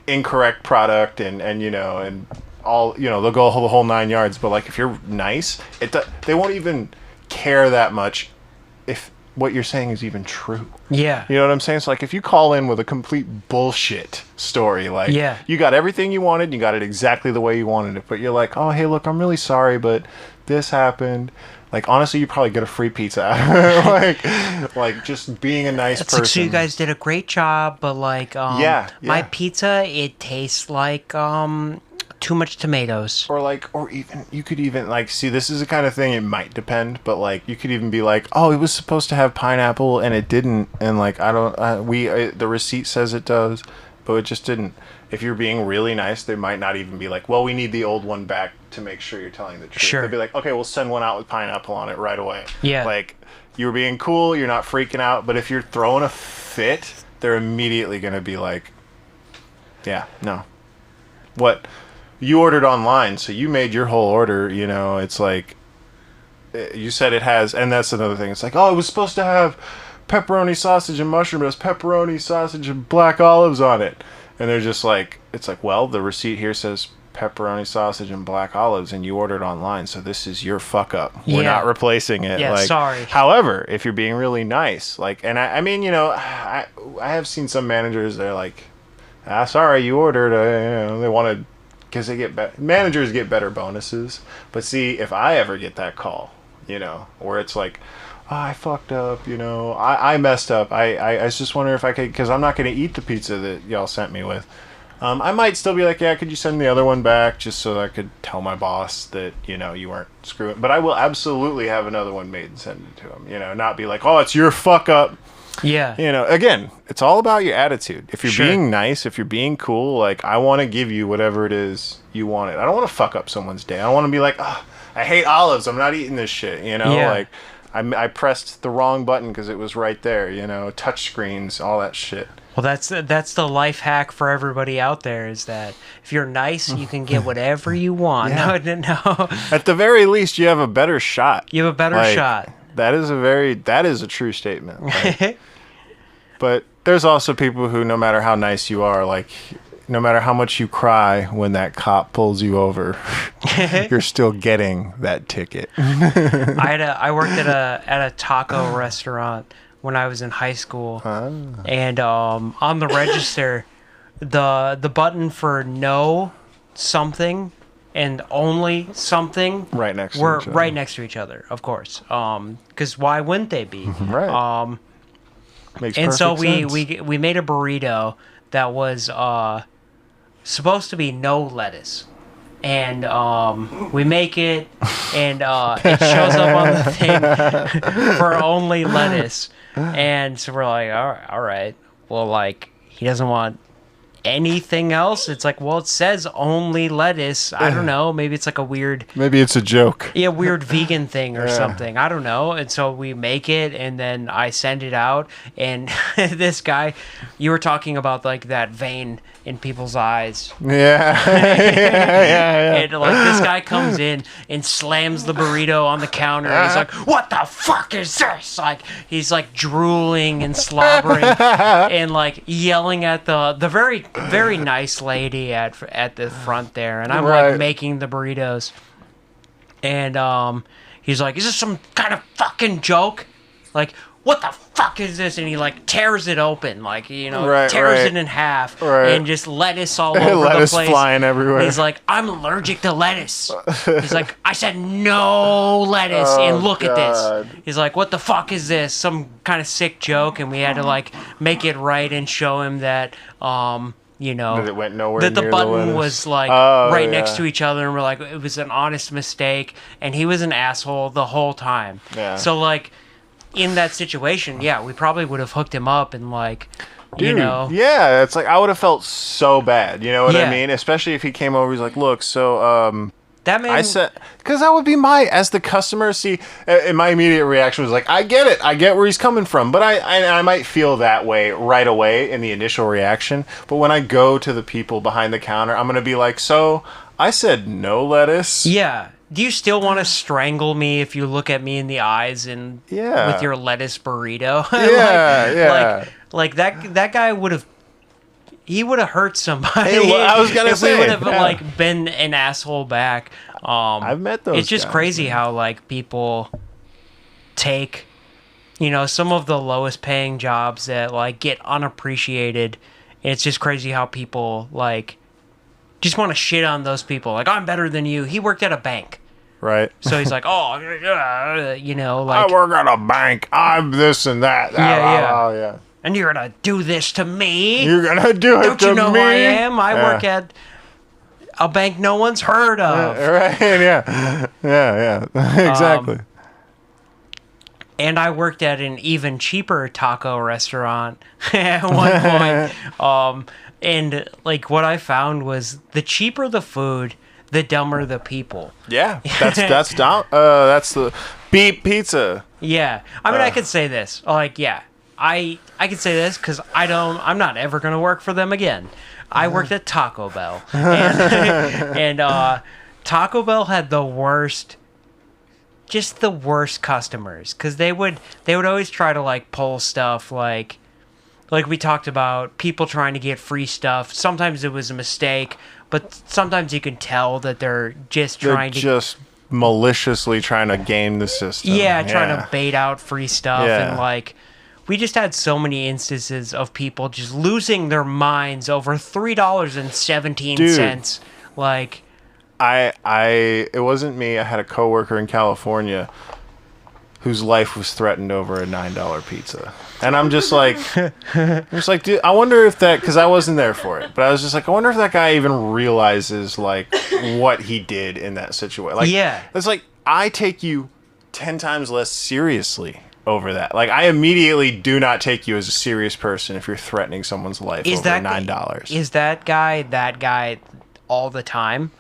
incorrect product and you know, and all, you know, they'll go the whole 9 yards. But like if you're nice, they won't even care that much if what you're saying is even true. Yeah. You know what I'm saying? So like if you call in with a complete bullshit story, like you got everything you wanted, you got it exactly the way you wanted it, but you're like, oh hey, look, I'm really sorry, but this happened. Like honestly, you probably get a free pizza out of it. like just being a nice person. Like, so you guys did a great job, but like my pizza, it tastes like too much tomatoes. Or even you could even like, see, this is the kind of thing, it might depend, but like you could even be like, oh, it was supposed to have pineapple and it didn't, and like the receipt says it does, but it just didn't. If you're being really nice, they might not even be like, well, we need the old one back to make sure you're telling the truth. Sure. They'd be like, okay, we'll send one out with pineapple on it right away. Yeah. Like you're being cool, you're not freaking out, but if you're throwing a fit, they're immediately going to be like, yeah, no. What? You ordered online, so you made your whole order, you know, it's like, you said it has, and that's another thing. It's like, oh, it was supposed to have pepperoni, sausage, and mushroom, but it has pepperoni, sausage, and black olives on it. And they're just like, it's like, well, the receipt here says pepperoni, sausage, and black olives, and you ordered online, so this is your fuck up. We're not replacing it. Yeah, like, sorry. However, if you're being really nice, like, and I mean, you know, I have seen some managers, they're like, sorry, you ordered, you know, they wanted, because managers get better bonuses. But see, if I ever get that call, you know, where it's like, oh, I fucked up, you know, I messed up. I just wonder if I could, because I'm not going to eat the pizza that y'all sent me with. I might still be like, yeah, could you send the other one back just so I could tell my boss that, you weren't screwing. But I will absolutely have another one made and send it to him, not be like, oh, it's your fuck up. Yeah. Again, it's all about your attitude. If you're Sure. being nice, if you're being cool, like, I want to give you whatever it is you wanted. I don't want to fuck up someone's day. I don't want to be like, oh, I hate olives. I'm not eating this shit, Yeah. Like, I pressed the wrong button because it was right there, touch screens, all that shit. Well, that's the life hack for everybody out there is that if you're nice, you can get whatever you want. Yeah. No. At the very least, you have a better shot. You have a better shot. That is a true statement. Like, but there's also people who, no matter how nice you are, like, no matter how much you cry when that cop pulls you over, you're still getting that ticket. I worked at a taco restaurant when I was in high school, and on the register, the button for no something and only something right next were to each other. right next to each other, of course. Because why wouldn't they be? Right. Makes and perfect so sense. we made a burrito that was supposed to be no lettuce. And we make it, and it shows up on the thing for only lettuce. And so we're like, all right. Well, like, he doesn't want anything else. It's like, well, it says only lettuce. I don't know. Maybe it's like a weird... Maybe it's a joke. Yeah, weird vegan thing or something. I don't know. And so we make it, and then I send it out. And this guy, you were talking about, like, that vein in people's eyes. Yeah. yeah. And, like, this guy comes in and slams the burrito on the counter. And he's like, what the fuck is this? Like, he's, like, drooling and slobbering and, like, yelling at the very, very nice lady at the front there. And I'm, like, making the burritos. And he's like, is this some kind of fucking joke? Like, what the fuck is this? And he, like, tears it open, like, tears it in half, and just lettuce all over lettuce the place. Flying everywhere. And he's like, I'm allergic to lettuce. He's like, I said no lettuce, and look at this. He's like, what the fuck is this? Some kind of sick joke, and we had to, like, make it right and show him that, that it went nowhere that the near button was, like, right next to each other, and we're like, it was an honest mistake, and he was an asshole the whole time. Yeah. So, like, in that situation, yeah, we probably would have hooked him up and, like, Dude, yeah, it's like I would have felt so bad. You know what I mean? Especially if he came over, he's like, "Look, so that man." I said, because that would be as the customer. See, and my immediate reaction was like, "I get it, I get where he's coming from," but I might feel that way right away in the initial reaction. But when I go to the people behind the counter, I'm gonna be like, "So I said no lettuce." Yeah. Do you still want to strangle me if you look at me in the eyes and with your lettuce burrito? Like that guy would have. He would have hurt somebody. I was gonna say, if we would have like been an asshole back. I've met those. It's just guys, crazy man. how like people take, some of the lowest paying jobs that like get unappreciated. And it's just crazy how people like just want to shit on those people. Like, I'm better than you. He worked at a bank. Right. So he's like, like... I work at a bank. I'm this and that. Yeah. And you're going to do this to me? You're going to do it to me? Don't you know who I am? I work at a bank no one's heard of. Right, yeah. Exactly. And I worked at an even cheaper taco restaurant at one point. And, like, what I found was the cheaper the food, the dumber the people. Yeah, that's down. That's the beep pizza. Yeah, I mean, I could say this. Like, yeah, I could say this because I'm not ever gonna work for them again. I worked at Taco Bell, and Taco Bell had the worst customers because they would always try to like pull stuff like we talked about, people trying to get free stuff. Sometimes it was a mistake, but sometimes you can tell that they're just maliciously trying to game the system. Yeah, trying to bait out free stuff. And like, we just had so many instances of people just losing their minds over $3.17. Like, it wasn't me. I had a coworker in California. whose life was threatened over a $9 pizza. And I'm just like, dude, I wonder if that, because I wasn't there for it, but I was just like, I wonder if that guy even realizes, like, what he did in that situation. Like, yeah. It's like, I take you 10 times less seriously over that. Like, I immediately do not take you as a serious person if you're threatening someone's life over $9. Is that guy all the time?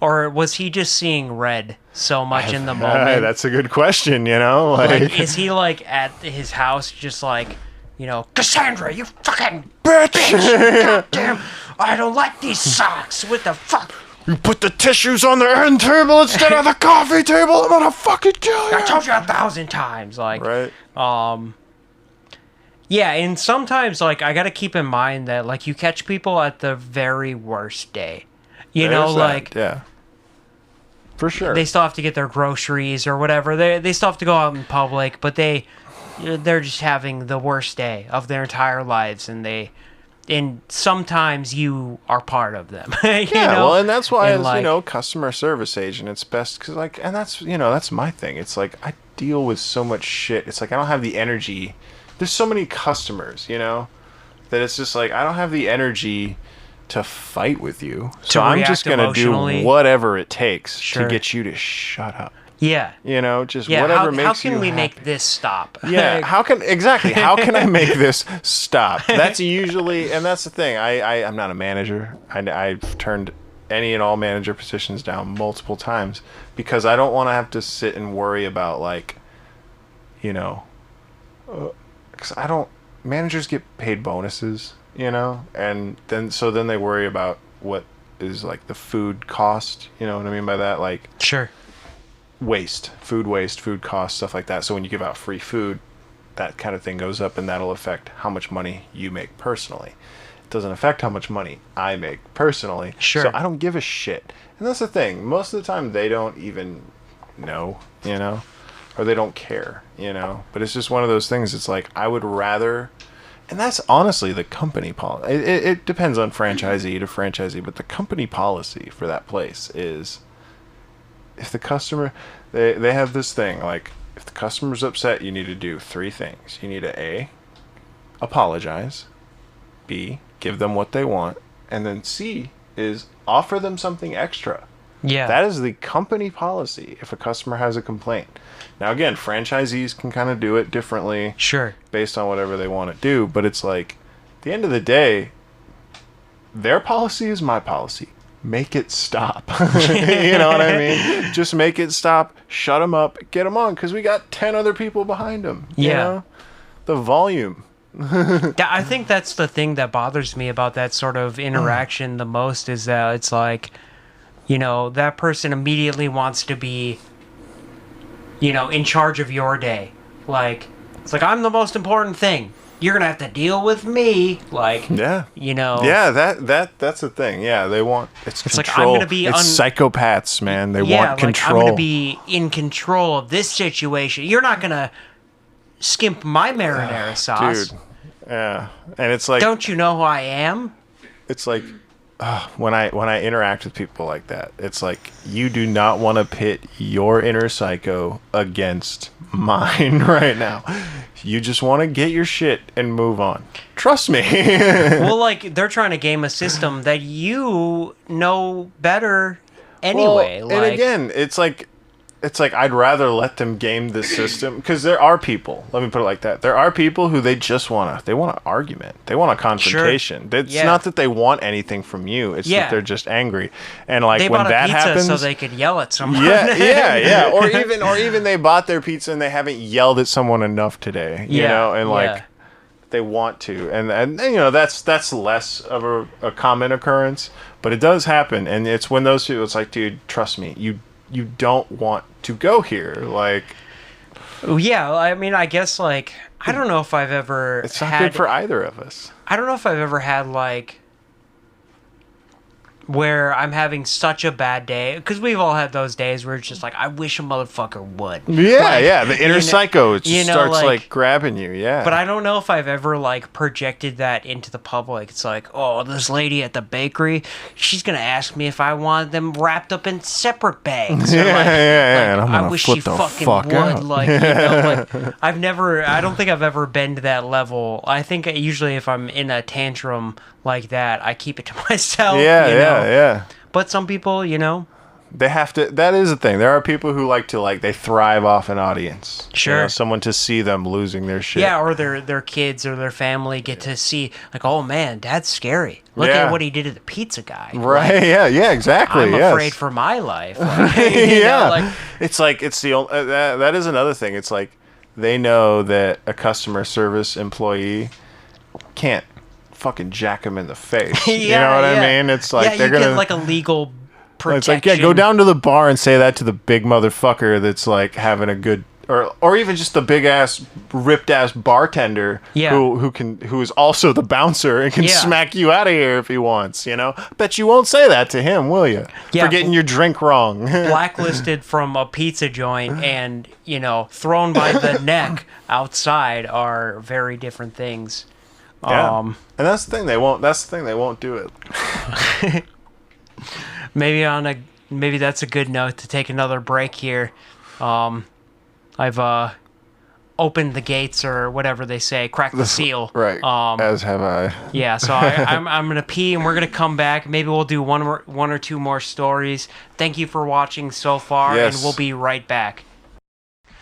Or was he just seeing red so much in the moment? That's a good question, you know? Like, is he, like, at his house just like, you know, Cassandra, you fucking bitch! Goddamn, I don't like these socks. What the fuck? You put the tissues on the end table instead of the coffee table, I'm gonna fucking kill you! I told you 1,000 times. Like, right? Yeah, and sometimes, like, I gotta keep in mind that, like, you catch people at the very worst day. You know, like... Yeah. For sure. They still have to get their groceries or whatever. They still have to go out in public, but they're just having the worst day of their entire lives, and sometimes you are part of them. You know? Well, and that's why, and as customer service agent, it's best because, like, and that's my thing. It's like I deal with so much shit. It's like I don't have the energy. There's so many customers, that it's just like I don't have the energy to fight with you. So I'm just going to do whatever it takes to get you to shut up. Yeah. Whatever makes you How can we happy. make this stop? Yeah. How can I make this stop? That's usually, and that's the thing. I'm not a manager. I've turned any and all manager positions down multiple times because I don't want to have to sit and worry about because managers get paid bonuses. And then they worry about what is like the food cost, you know what I mean by that? Like, sure. Food waste, food cost, stuff like that. So when you give out free food, that kind of thing goes up and that'll affect how much money you make personally. It doesn't affect how much money I make personally. Sure. So I don't give a shit. And that's the thing. Most of the time they don't even know, or they don't care, But it's just one of those things. It's like, I would rather... And that's honestly the company policy. It depends on franchisee to franchisee, but the company policy for that place is if the customer, they have this thing, like if the customer's upset, you need to do 3 things. You need to A, apologize, B, give them what they want, and then C is offer them something extra. Yeah. That is the company policy if a customer has a complaint. Now, again, franchisees can kind of do it differently. Sure. Based on whatever they want to do. But it's like, at the end of the day, their policy is my policy. Make it stop. You know what I mean? Just make it stop. Shut them up. Get them on. Because we got 10 other people behind them. Yeah. The volume. I think that's the thing that bothers me about that sort of interaction the most is that it's like, that person immediately wants to be... in charge of your day. Like, it's like, I'm the most important thing. You're going to have to deal with me. Like, Yeah, that's the thing. Yeah, they want, it's control. Like, I'm going to be... It's psychopaths, man. They want control. I'm going to be in control of this situation. You're not going to skimp my marinara sauce. Dude, yeah. And it's like... Don't you know who I am? It's like... when I interact with people like that, it's like you do not want to pit your inner psycho against mine right now. You just want to get your shit and move on. Trust me. Well, like, they're trying to game a system that you know better anyway. Well, and again, it's like I'd rather let them game the system because there are people. Let me put it like that. There are people who they want an argument. They want a confrontation. Sure. It's not that they want anything from you. It's that they're just angry. And like they when bought that a pizza happens, so they could yell at someone. Yeah. Or even they bought their pizza and they haven't yelled at someone enough today. You know, and like they want to, and that's less of a common occurrence, but it does happen. And it's when those people. It's like, dude, trust me, you don't want to go here. Like, yeah, I mean, I guess, like, I don't know if I've ever it's not good for either of us. I don't know if I've ever had, like, where I'm having such a bad day, because we've all had those days where it's just like, I wish a motherfucker would. Yeah, the inner psycho starts like grabbing you, yeah. But I don't know if I've ever like projected that into the public. It's like, oh, this lady at the bakery, she's gonna ask me if I want them wrapped up in separate bags. Yeah, and I'm gonna I wish flip she the fucking fuck would. out. Like, I don't think I've ever been to that level. I think usually if I'm in a tantrum like that, I keep it to myself. Yeah. But some people, they have to. That is a thing. There are people who they thrive off an audience. Sure. Someone to see them losing their shit. Yeah, or their kids or their family get to see, like, oh man, that's scary. Look at what he did to the pizza guy. Right. Like, yeah, exactly. I'm afraid for my life. Like, it's the only. That is another thing. It's like they know that a customer service employee can't fucking jack them in the face. You know what I mean? It's like they're gonna get like a legal protection. It's like, go down to the bar and say that to the big motherfucker that's like having a good, or even just the big ass ripped ass bartender who is also the bouncer and can smack you out of here if he wants. Bet you won't say that to him, will you? For getting your drink wrong. Blacklisted from a pizza joint and thrown by the neck outside are very different things. Yeah. And that's the thing they won't do it. Maybe that's a good note to take another break here. I've opened the gates or whatever they say, cracked the seal. Right. As have I. Yeah. So I'm gonna pee and we're gonna come back. Maybe we'll do one or two more stories. Thank you for watching so far, and we'll be right back.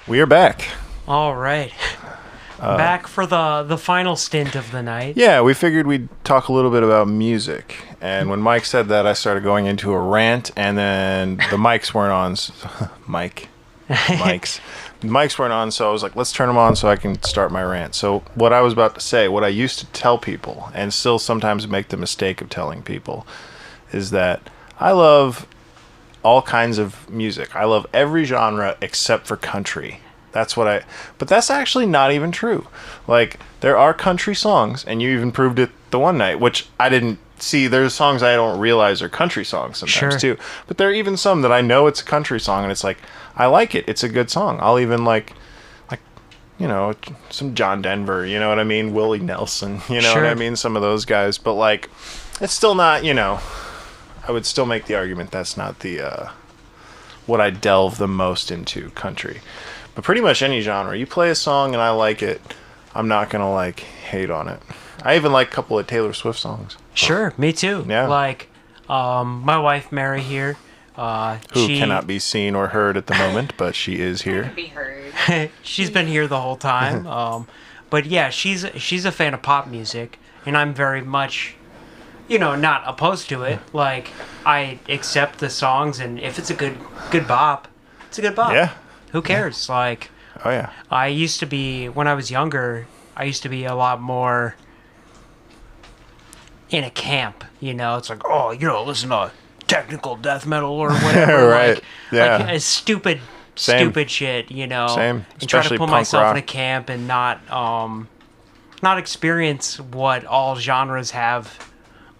We are back. All right. Back for the final stint of the night. Yeah, we figured we'd talk a little bit about music. And when Mike said that, I started going into a rant, and then the mics weren't on. Mics. The mics weren't on, so I was like, let's turn them on so I can start my rant. So what I was about to say, what I used to tell people, and still sometimes make the mistake of telling people, is that I love all kinds of music. I love every genre except for country. But that's actually not even true. Like, there are country songs, and you even proved it the one night, which I didn't see. There's songs I don't realize are country songs sometimes too. But there are even some that I know it's a country song, and it's like, I like it. It's a good song. I'll even like, some John Denver, you know what I mean? Willie Nelson, you know what I mean? Some of those guys. But like, it's still not, I would still make the argument that's not the, what I delve the most into country. But pretty much any genre. You play a song and I like it, I'm not going to hate on it. I even like a couple of Taylor Swift songs. Sure, me too. Yeah. Like, my wife Mary here. Who cannot be seen or heard at the moment, but she is here. Can be heard. She's been here the whole time. But yeah, she's a fan of pop music, and I'm very much, not opposed to it. Like, I accept the songs, and if it's a good bop, it's a good bop. Yeah. Who cares? Like, oh yeah. When I was younger, I used to be a lot more in a camp. It's like, oh, listen to technical death metal or whatever. Right. Like a stupid shit. Same. And try to put myself in a camp and not experience what all genres have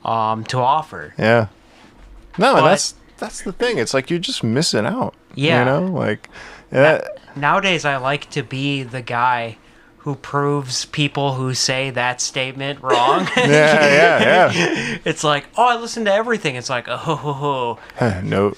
to offer. Yeah. No, but that's the thing. It's like you're just missing out. Yeah. Nowadays, I like to be the guy who proves people who say that statement wrong. Yeah. It's like, oh, I listen to everything. It's like, oh. No.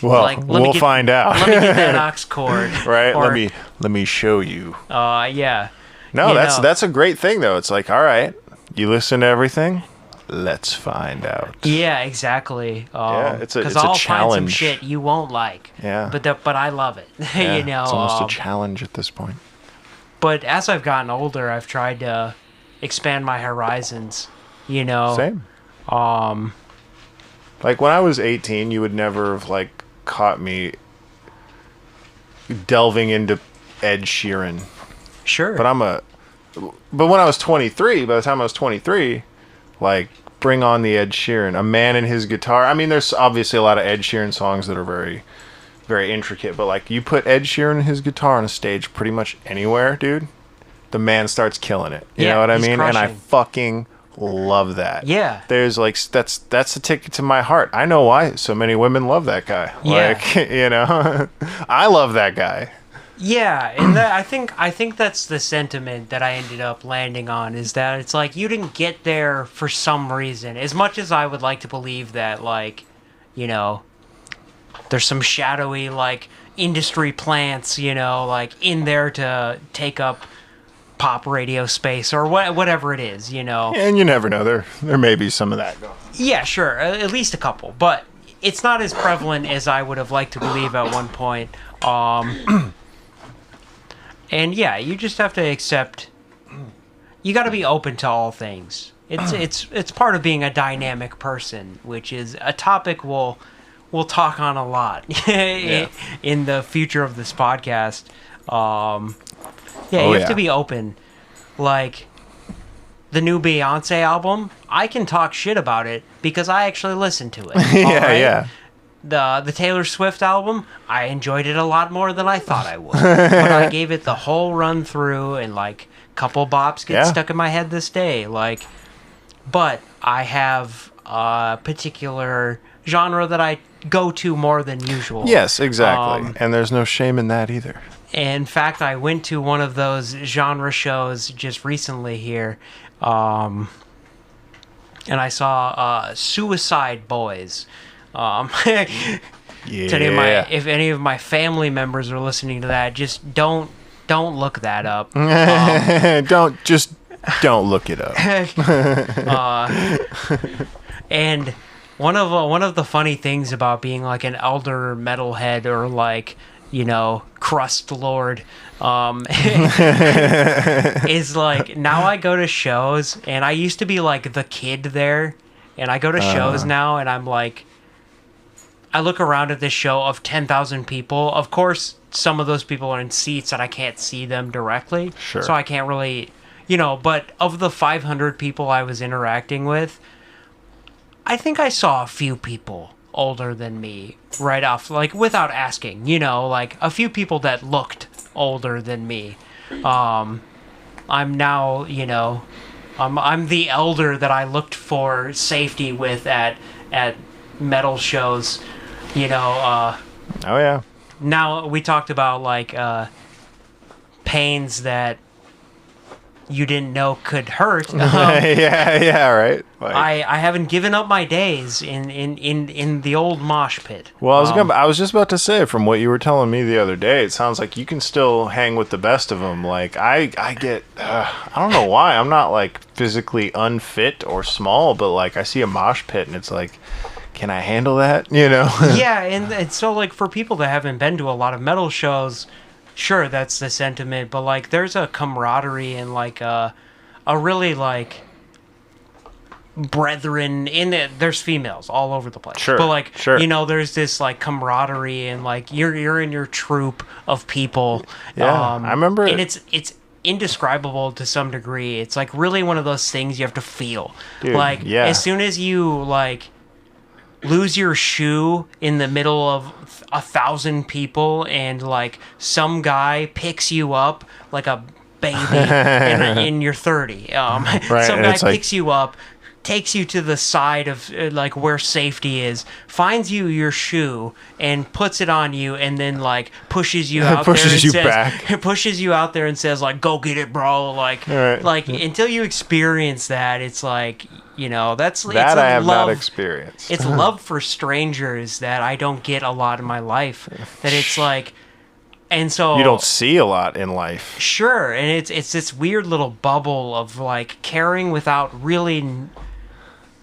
Well, we'll find out. Let me get that aux cord. Right. Let me show you. Yeah. No, that's a great thing though. It's like, all right, you listen to everything. Let's find out. Yeah, exactly. It's a I'll challenge. Find some shit you won't like. Yeah. But I love it. Yeah, it's almost a challenge at this point. But as I've gotten older, I've tried to expand my horizons. Same. Like when I was 18, you would never have caught me delving into Ed Sheeran. Sure. But when I was 23, by the time I was 23, bring on the Ed Sheeran, a man and his guitar. I mean, there's obviously a lot of Ed Sheeran songs that are very, very intricate, but you put Ed Sheeran and his guitar on a stage pretty much anywhere, dude, the man starts killing it. You know what I mean? Crushing. And I fucking love that. Yeah. There's like that's the ticket to my heart. I know why so many women love that guy. Yeah. Like, you know, I love that guy. Yeah, and I think that's the sentiment that I ended up landing on, is that it's like you didn't get there for some reason. As much as I would like to believe that, like, you know, there's some shadowy, like, industry plants, you know, like, in there to take up pop radio space or whatever it is, you know. And you never know, there may be some of that going on. Yeah, sure, at least a couple, but it's not as prevalent as I would have liked to believe at one point. And yeah, you just have to accept. You got to be open to all things. It's part of being a dynamic person, which is a topic we'll talk on a lot in the future of this podcast. You have to be open. Like the new Beyonce album, I can talk shit about it because I actually listened to it. Yeah. The Taylor Swift album, I enjoyed it a lot more than I thought I would. But I gave it the whole run through, and like a couple bops get stuck in my head this day. Like, but I have a particular genre that I go to more than usual. Yes, exactly. And there's no shame in that either. In fact, I went to one of those genre shows just recently here, and I saw Suicide Boys. If any of my family members are listening to that, just don't look that up. Don't look it up. And one of the funny things about being like an elder metalhead or like, you know, crust lord, is like now I go to shows, and I used to be like the kid there, and I go to shows now, and I'm like, I look around at this show of 10,000 people. Of course, some of those people are in seats and I can't see them directly. Sure. So I can't really, you know, but of the 500 people I was interacting with, I think I saw a few people older than me right off, like without asking, you know, like a few people that looked older than me. I'm now, you know, I'm the elder that I looked for safety with at metal shows. You know, oh yeah. Now we talked about like pains that you didn't know could hurt. Yeah, right. Like, I haven't given up my days in the old mosh pit. Well, I was just about to say, from what you were telling me the other day, it sounds like you can still hang with the best of them. Like I get, I don't know why, I'm not like physically unfit or small, but like I see a mosh pit and it's like, can I handle that? You know? Yeah, and so like for people that haven't been to a lot of metal shows, sure, that's the sentiment, but like there's a camaraderie and like a really like brethren in it. There's females all over the place. Sure, but like sure. You know, there's this like camaraderie and like you're in your troop of people. Yeah, I remember and it's indescribable to some degree. It's like really one of those things you have to feel. Dude, like yeah. As soon as you like lose your shoe in the middle of 1,000 people and like some guy picks you up like a baby and you're 30. Right, some guy like, picks you up, takes you to the side of like where safety is, finds you your shoe and puts it on you, and then like pushes you out pushes you out there and says like, go get it, bro. Like right. Like until you experience that, it's like, you know, that I have not experienced. It's love for strangers that I don't get a lot in my life. That it's like, and so you don't see a lot in life. Sure, and it's this weird little bubble of like caring without really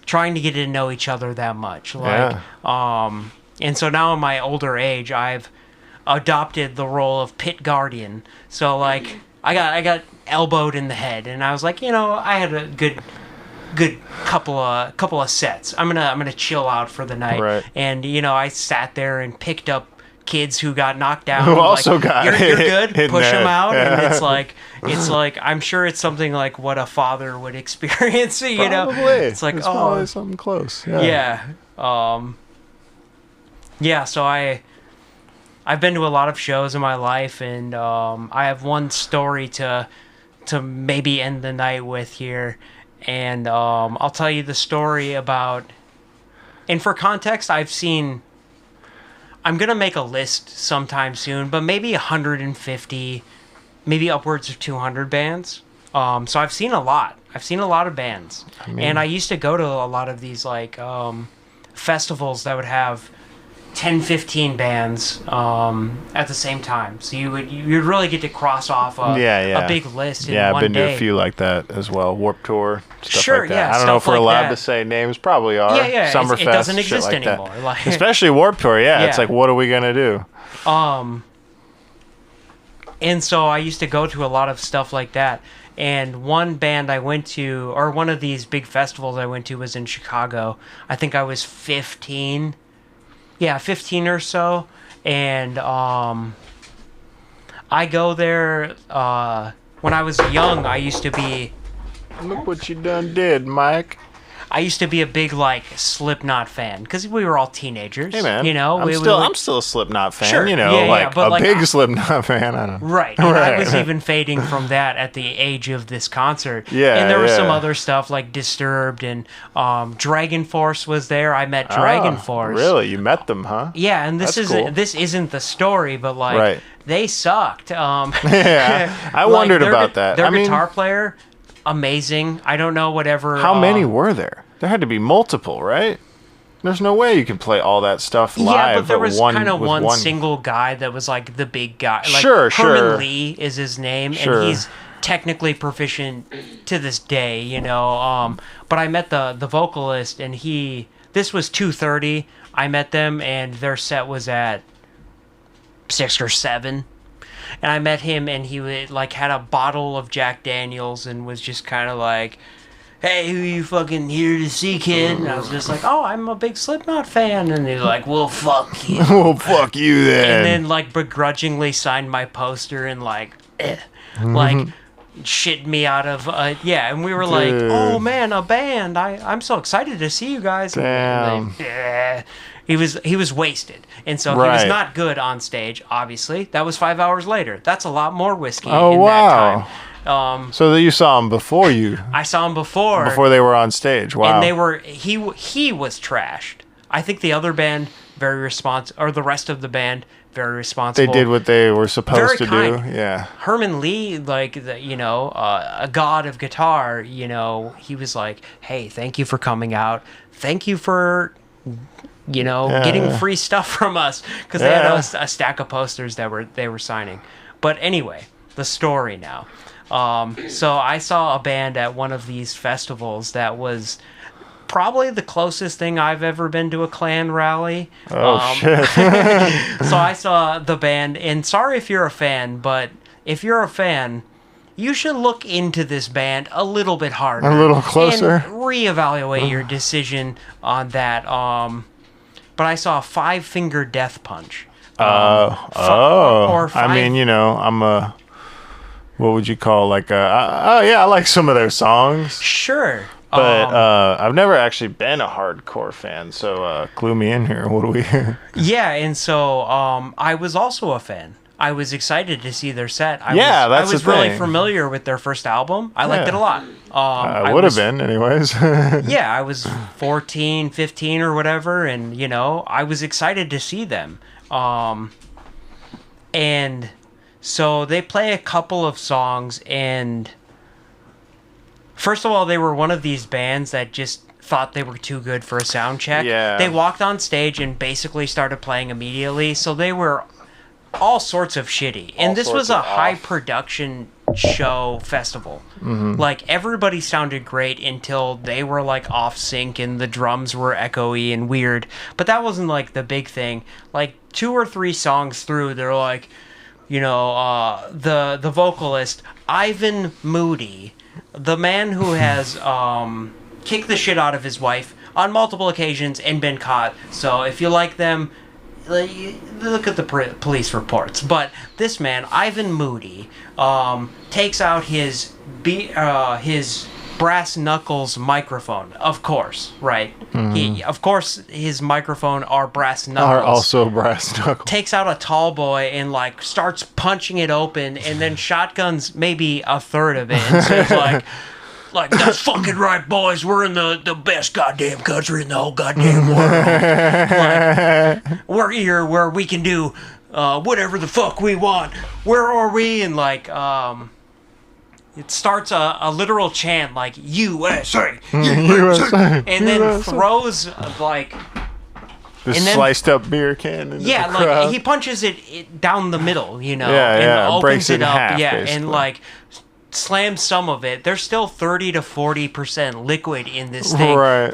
trying to get to know each other that much. Like, and so now in my older age, I've adopted the role of pit guardian. So like, I got elbowed in the head, and I was like, you know, I had a good couple of sets. I'm gonna chill out for the night. Right. And you know, I sat there and picked up kids who got knocked down. Who also got you're good. Push them out, yeah. And it's like I'm sure it's something like what a father would experience. You know, it's like probably something close. Yeah. Yeah. So I've been to a lot of shows in my life, and I have one story to maybe end the night with here. And I'll tell you the story about. And for context, I'm gonna make a list sometime soon, but maybe 150, maybe upwards of 200 bands. So I've seen a lot. I've seen a lot of bands, and I used to go to a lot of these like festivals that would have 10, 15 bands at the same time. So you'd really get to cross off a big list in one day. Yeah, I've been to a few like that as well. Warped Tour, stuff sure, like that. yeah, I don't know if we're like allowed that. to say names. Probably are. Yeah. Summerfest, It doesn't shit exist like anymore. That. Like, especially Warped Tour. Yeah, it's like, what are we gonna do? And so I used to go to a lot of stuff like that. And one band I went to, or one of these big festivals I went to, was in Chicago. I think I was 15. Yeah, 15 or so. And I go there when I was young. I used to be Look what you done did, Mike. I used to be a big like Slipknot fan because we were all teenagers. Hey man, you know, I'm still a Slipknot fan. Sure, you know, but a big Slipknot fan. I don't know. Right, and I was even fading from that at the age of this concert. Yeah, and there was some other stuff like Disturbed and Dragon Force was there. I met Dragon Force. Really, you met them, huh? Yeah, and this isn't the story, but like they sucked. Yeah, I wondered about that. Their guitar player. Amazing. I don't know whatever. How many were there? There had to be multiple, right? There's no way you can play all that stuff live. Yeah, but there was kind of one one single guy that was like the big guy. Like sure. Herman Lee is his name, and he's technically proficient to this day, you know. But I met the vocalist, and this was 2:30. I met them, and their set was at 6 or 7. And I met him, and he would, like had a bottle of Jack Daniels, and was just kind of like, "Hey, who you fucking here to see, kid?" And I was just like, "Oh, I'm a big Slipknot fan." And he's like, "Well, fuck you." Well, fuck you then. And then like begrudgingly signed my poster and like, like shit me out of and we were like, "Oh man, a band! I'm so excited to see you guys." Damn. And he was wasted, and so he was not good on stage. Obviously, that was 5 hours later. That's a lot more whiskey. That time. So that you saw him before you? I saw him before they were on stage. Wow. And he was trashed. I think the other band the rest of the band very responsible. They did what they were supposed to kind. do. Yeah. Herman Lee, like a god of guitar. You know, he was like, "Hey, thank you for coming out. Thank you for." Getting free stuff from us because they had a stack of posters that they were signing. But anyway, the story now. So I saw a band at one of these festivals that was probably the closest thing I've ever been to a Klan rally. Shit. So I saw the band, and sorry if you're a fan, but if you're a fan, you should look into this band a little bit harder. A little closer. And reevaluate your decision on that. But I saw Five Finger Death Punch. I mean, I'm a, what would you call, like I like some of their songs. Sure. But I've never actually been a hardcore fan, so clue me in here. What do we hear? Yeah, and so I was also a fan. I was excited to see their set. I was really familiar with their first album. I liked it a lot. I would have been, anyways. Yeah, I was 14, 15 or whatever, and, I was excited to see them. And so they play a couple of songs, and first of all, they were one of these bands that just thought they were too good for a sound check. Yeah. They walked on stage and basically started playing immediately, so they were all sorts of shitty. And this was a high production show festival. Mm-hmm. Like everybody sounded great until they were like off sync and the drums were echoey and weird. But that wasn't like the big thing. Like 2 or 3 songs through, they're like, the vocalist Ivan Moody, the man who has kicked the shit out of his wife on multiple occasions and been caught. So if you like them, look at the police reports. But this man, Ivan Moody, takes out his brass knuckles microphone. Of course, right? Mm-hmm. Of course, his microphone are brass knuckles. Are also brass knuckles. Takes out a tall boy and like starts punching it open, and then shotguns maybe a third of it. And so it's like, Like, that's fucking right, boys. We're in the best goddamn country in the whole goddamn world. Like, we're here where we can do whatever the fuck we want. Where are we? And like, it starts a literal chant like USA, USA, and then throws like this sliced up beer can into the crowd. Like he punches it down the middle, and opens breaks it up, half, basically. and like slams some of it. There's still 30 to 40% liquid in this thing. Right.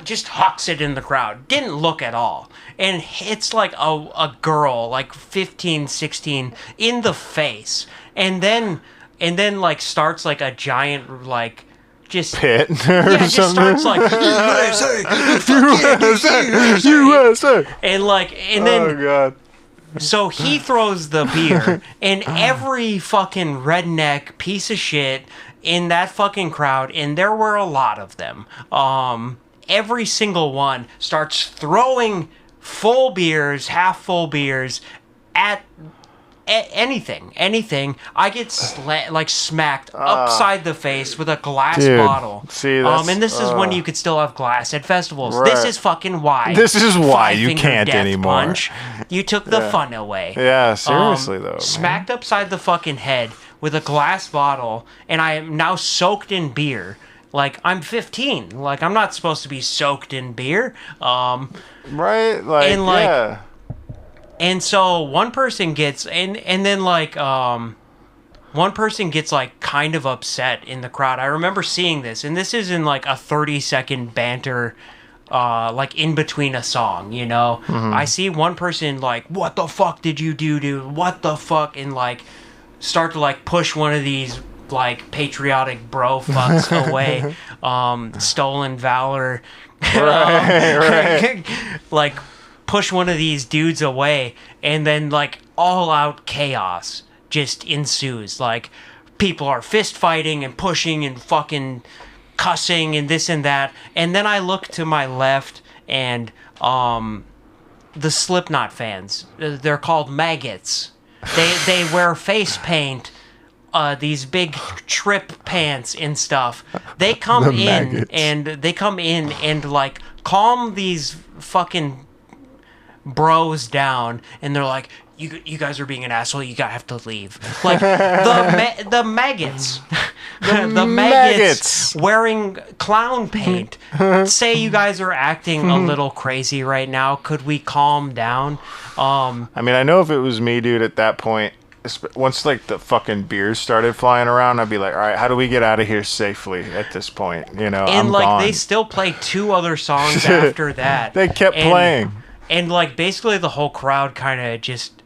Just hucks it in the crowd. Didn't look at all. And hits like a girl, like 15, 16, in the face. And then like starts like a giant like just pit just starts like USA. And then oh god. So he throws the beer, and every fucking redneck piece of shit in that fucking crowd, and there were a lot of them, every single one starts throwing full beers, half full beers at anything. I get smacked upside the face with a glass bottle. See, and this is when you could still have glass at festivals. Right. This is fucking why. This is why you can't anymore. Punch, you took the fun away. Yeah, seriously though. Smacked upside the fucking head with a glass bottle, and I am now soaked in beer. Like, I'm 15. Like, I'm not supposed to be soaked in beer. Right? Like, yeah. And so one person gets, and then like, one person gets like kind of upset in the crowd. I remember seeing this, and this is in like a 30-second banter, like in between a song, Mm-hmm. I see one person like, what the fuck did you do, dude? What the fuck? And like, start to like push one of these like patriotic bro fucks away. Stolen valor. Right. Like, push one of these dudes away, and then like all out chaos just ensues. Like, people are fist fighting and pushing and fucking cussing and this and that. And then I look to my left, and the Slipknot fans, they're called maggots. They wear face paint, these big trip pants and stuff. They come in and like calm these fucking bros down, and they're like, you guys are being an asshole, you gotta have to leave. Like, the maggots the maggots wearing clown paint say you guys are acting a little crazy right now. Could we calm down? I mean, I know if it was me, dude, at that point, once like the fucking beers started flying around, I'd be like, all right, how do we get out of here safely at this point? And I'm like gone. They still played 2 other songs after that. They kept playing. And, like, basically the whole crowd kind of just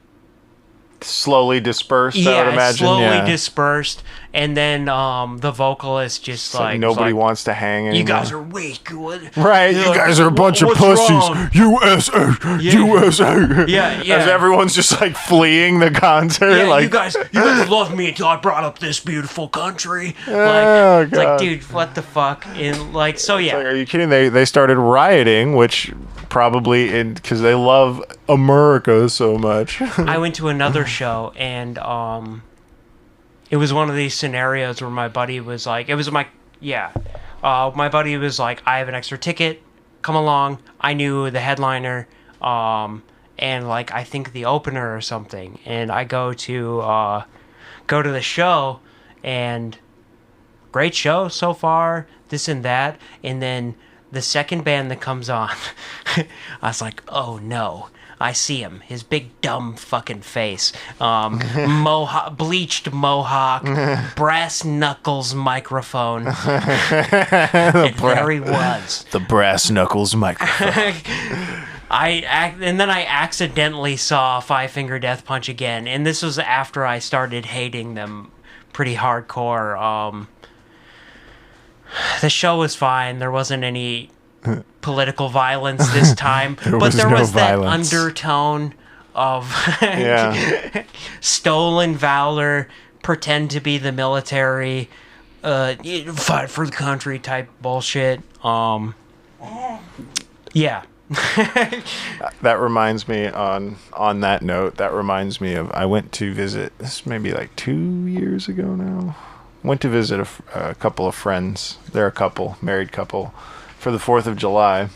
slowly dispersed, I would imagine. Slowly dispersed. And then the vocalist just, like nobody wants to hang anymore. You guys are weak. Right, you guys are a bunch of pussies. Wrong? USA, USA. Yeah. As everyone's just, like, fleeing the concert. Yeah, like, you guys loved me until I brought up this beautiful country. God. It's like, dude, what the fuck? And, like, so, yeah. Like, are you kidding? They started rioting, which probably because they love America so much. I went to another show, and it was one of these scenarios where my buddy was like, my buddy was like, I have an extra ticket, come along. I knew the headliner, and like, I think the opener or something, and I go to the show, and great show so far, this and that, and then the second band that comes on, I was like, oh no. I see him, his big dumb fucking face, bleached mohawk, brass knuckles microphone, and there he was. The brass knuckles microphone. And then I accidentally saw Five Finger Death Punch again, and this was after I started hating them pretty hardcore. The show was fine. There wasn't any political violence this time, but there was that undertone of stolen valor, pretend to be the military, fight for the country type bullshit. Yeah. That reminds me on that note, that reminds me of, I went to visit, this maybe like 2 years ago now, went to visit a couple of friends. They're a couple, married couple, for the 4th of July.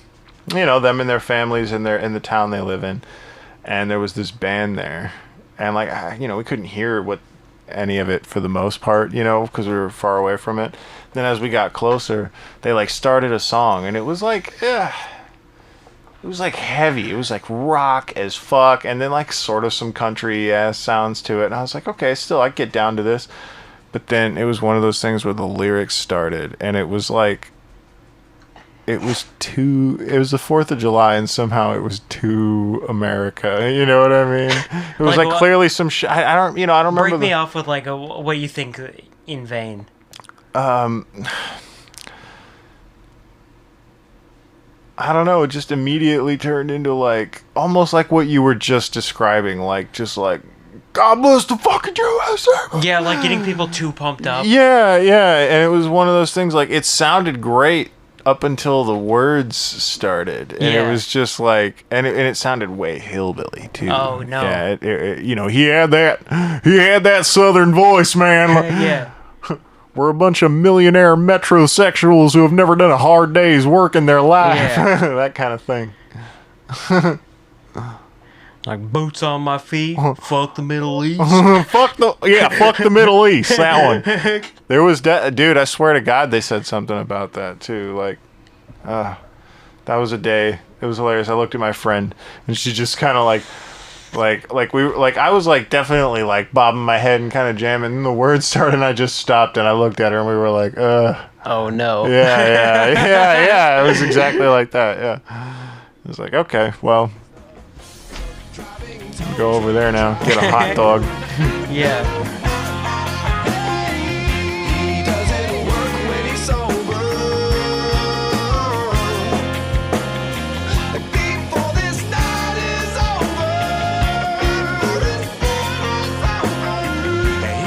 You know, them and their families in the town they live in. And there was this band there. And, like, you know, we couldn't hear any of it for the most part, you know, because we were far away from it. Then as we got closer, they, like, started a song. And it was, like, it was, like, heavy. It was, like, rock as fuck. And then, like, sort of some country-ass sounds to it. And I was like, okay, still, I get down to this. But then it was one of those things where the lyrics started. And it was, like... It was the 4th of July, and somehow it was too America. You know what I mean? It was like clearly some shit. I don't remember. Break me off with like what you think in vain. I don't know. It just immediately turned into like almost like what you were just describing, like just like God bless the fucking USA. Yeah, like getting people too pumped up. Yeah, and it was one of those things. Like it sounded great up until the words started, and it was just like, and it sounded way hillbilly too. Oh no! Yeah, you know, he had that southern voice, man. Yeah. We're a bunch of millionaire metrosexuals who have never done a hard day's work in their life. Yeah. That kind of thing. Like boots on my feet. Fuck the Middle East. Fuck the Middle East. That one. There was dude. I swear to God, they said something about that too. Like, that was a day. It was hilarious. I looked at my friend, and she just kind of I was like definitely like bobbing my head and kind of jamming. And the words started, and I just stopped, and I looked at her, and we were like, oh no. Yeah. It was exactly like that. Yeah. It was like, okay, well. Go over there now. Get a hot dog. Yeah.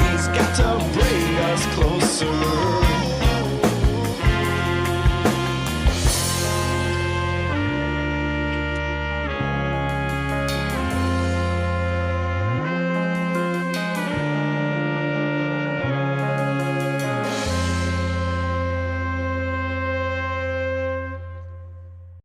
He's got to bring us closer.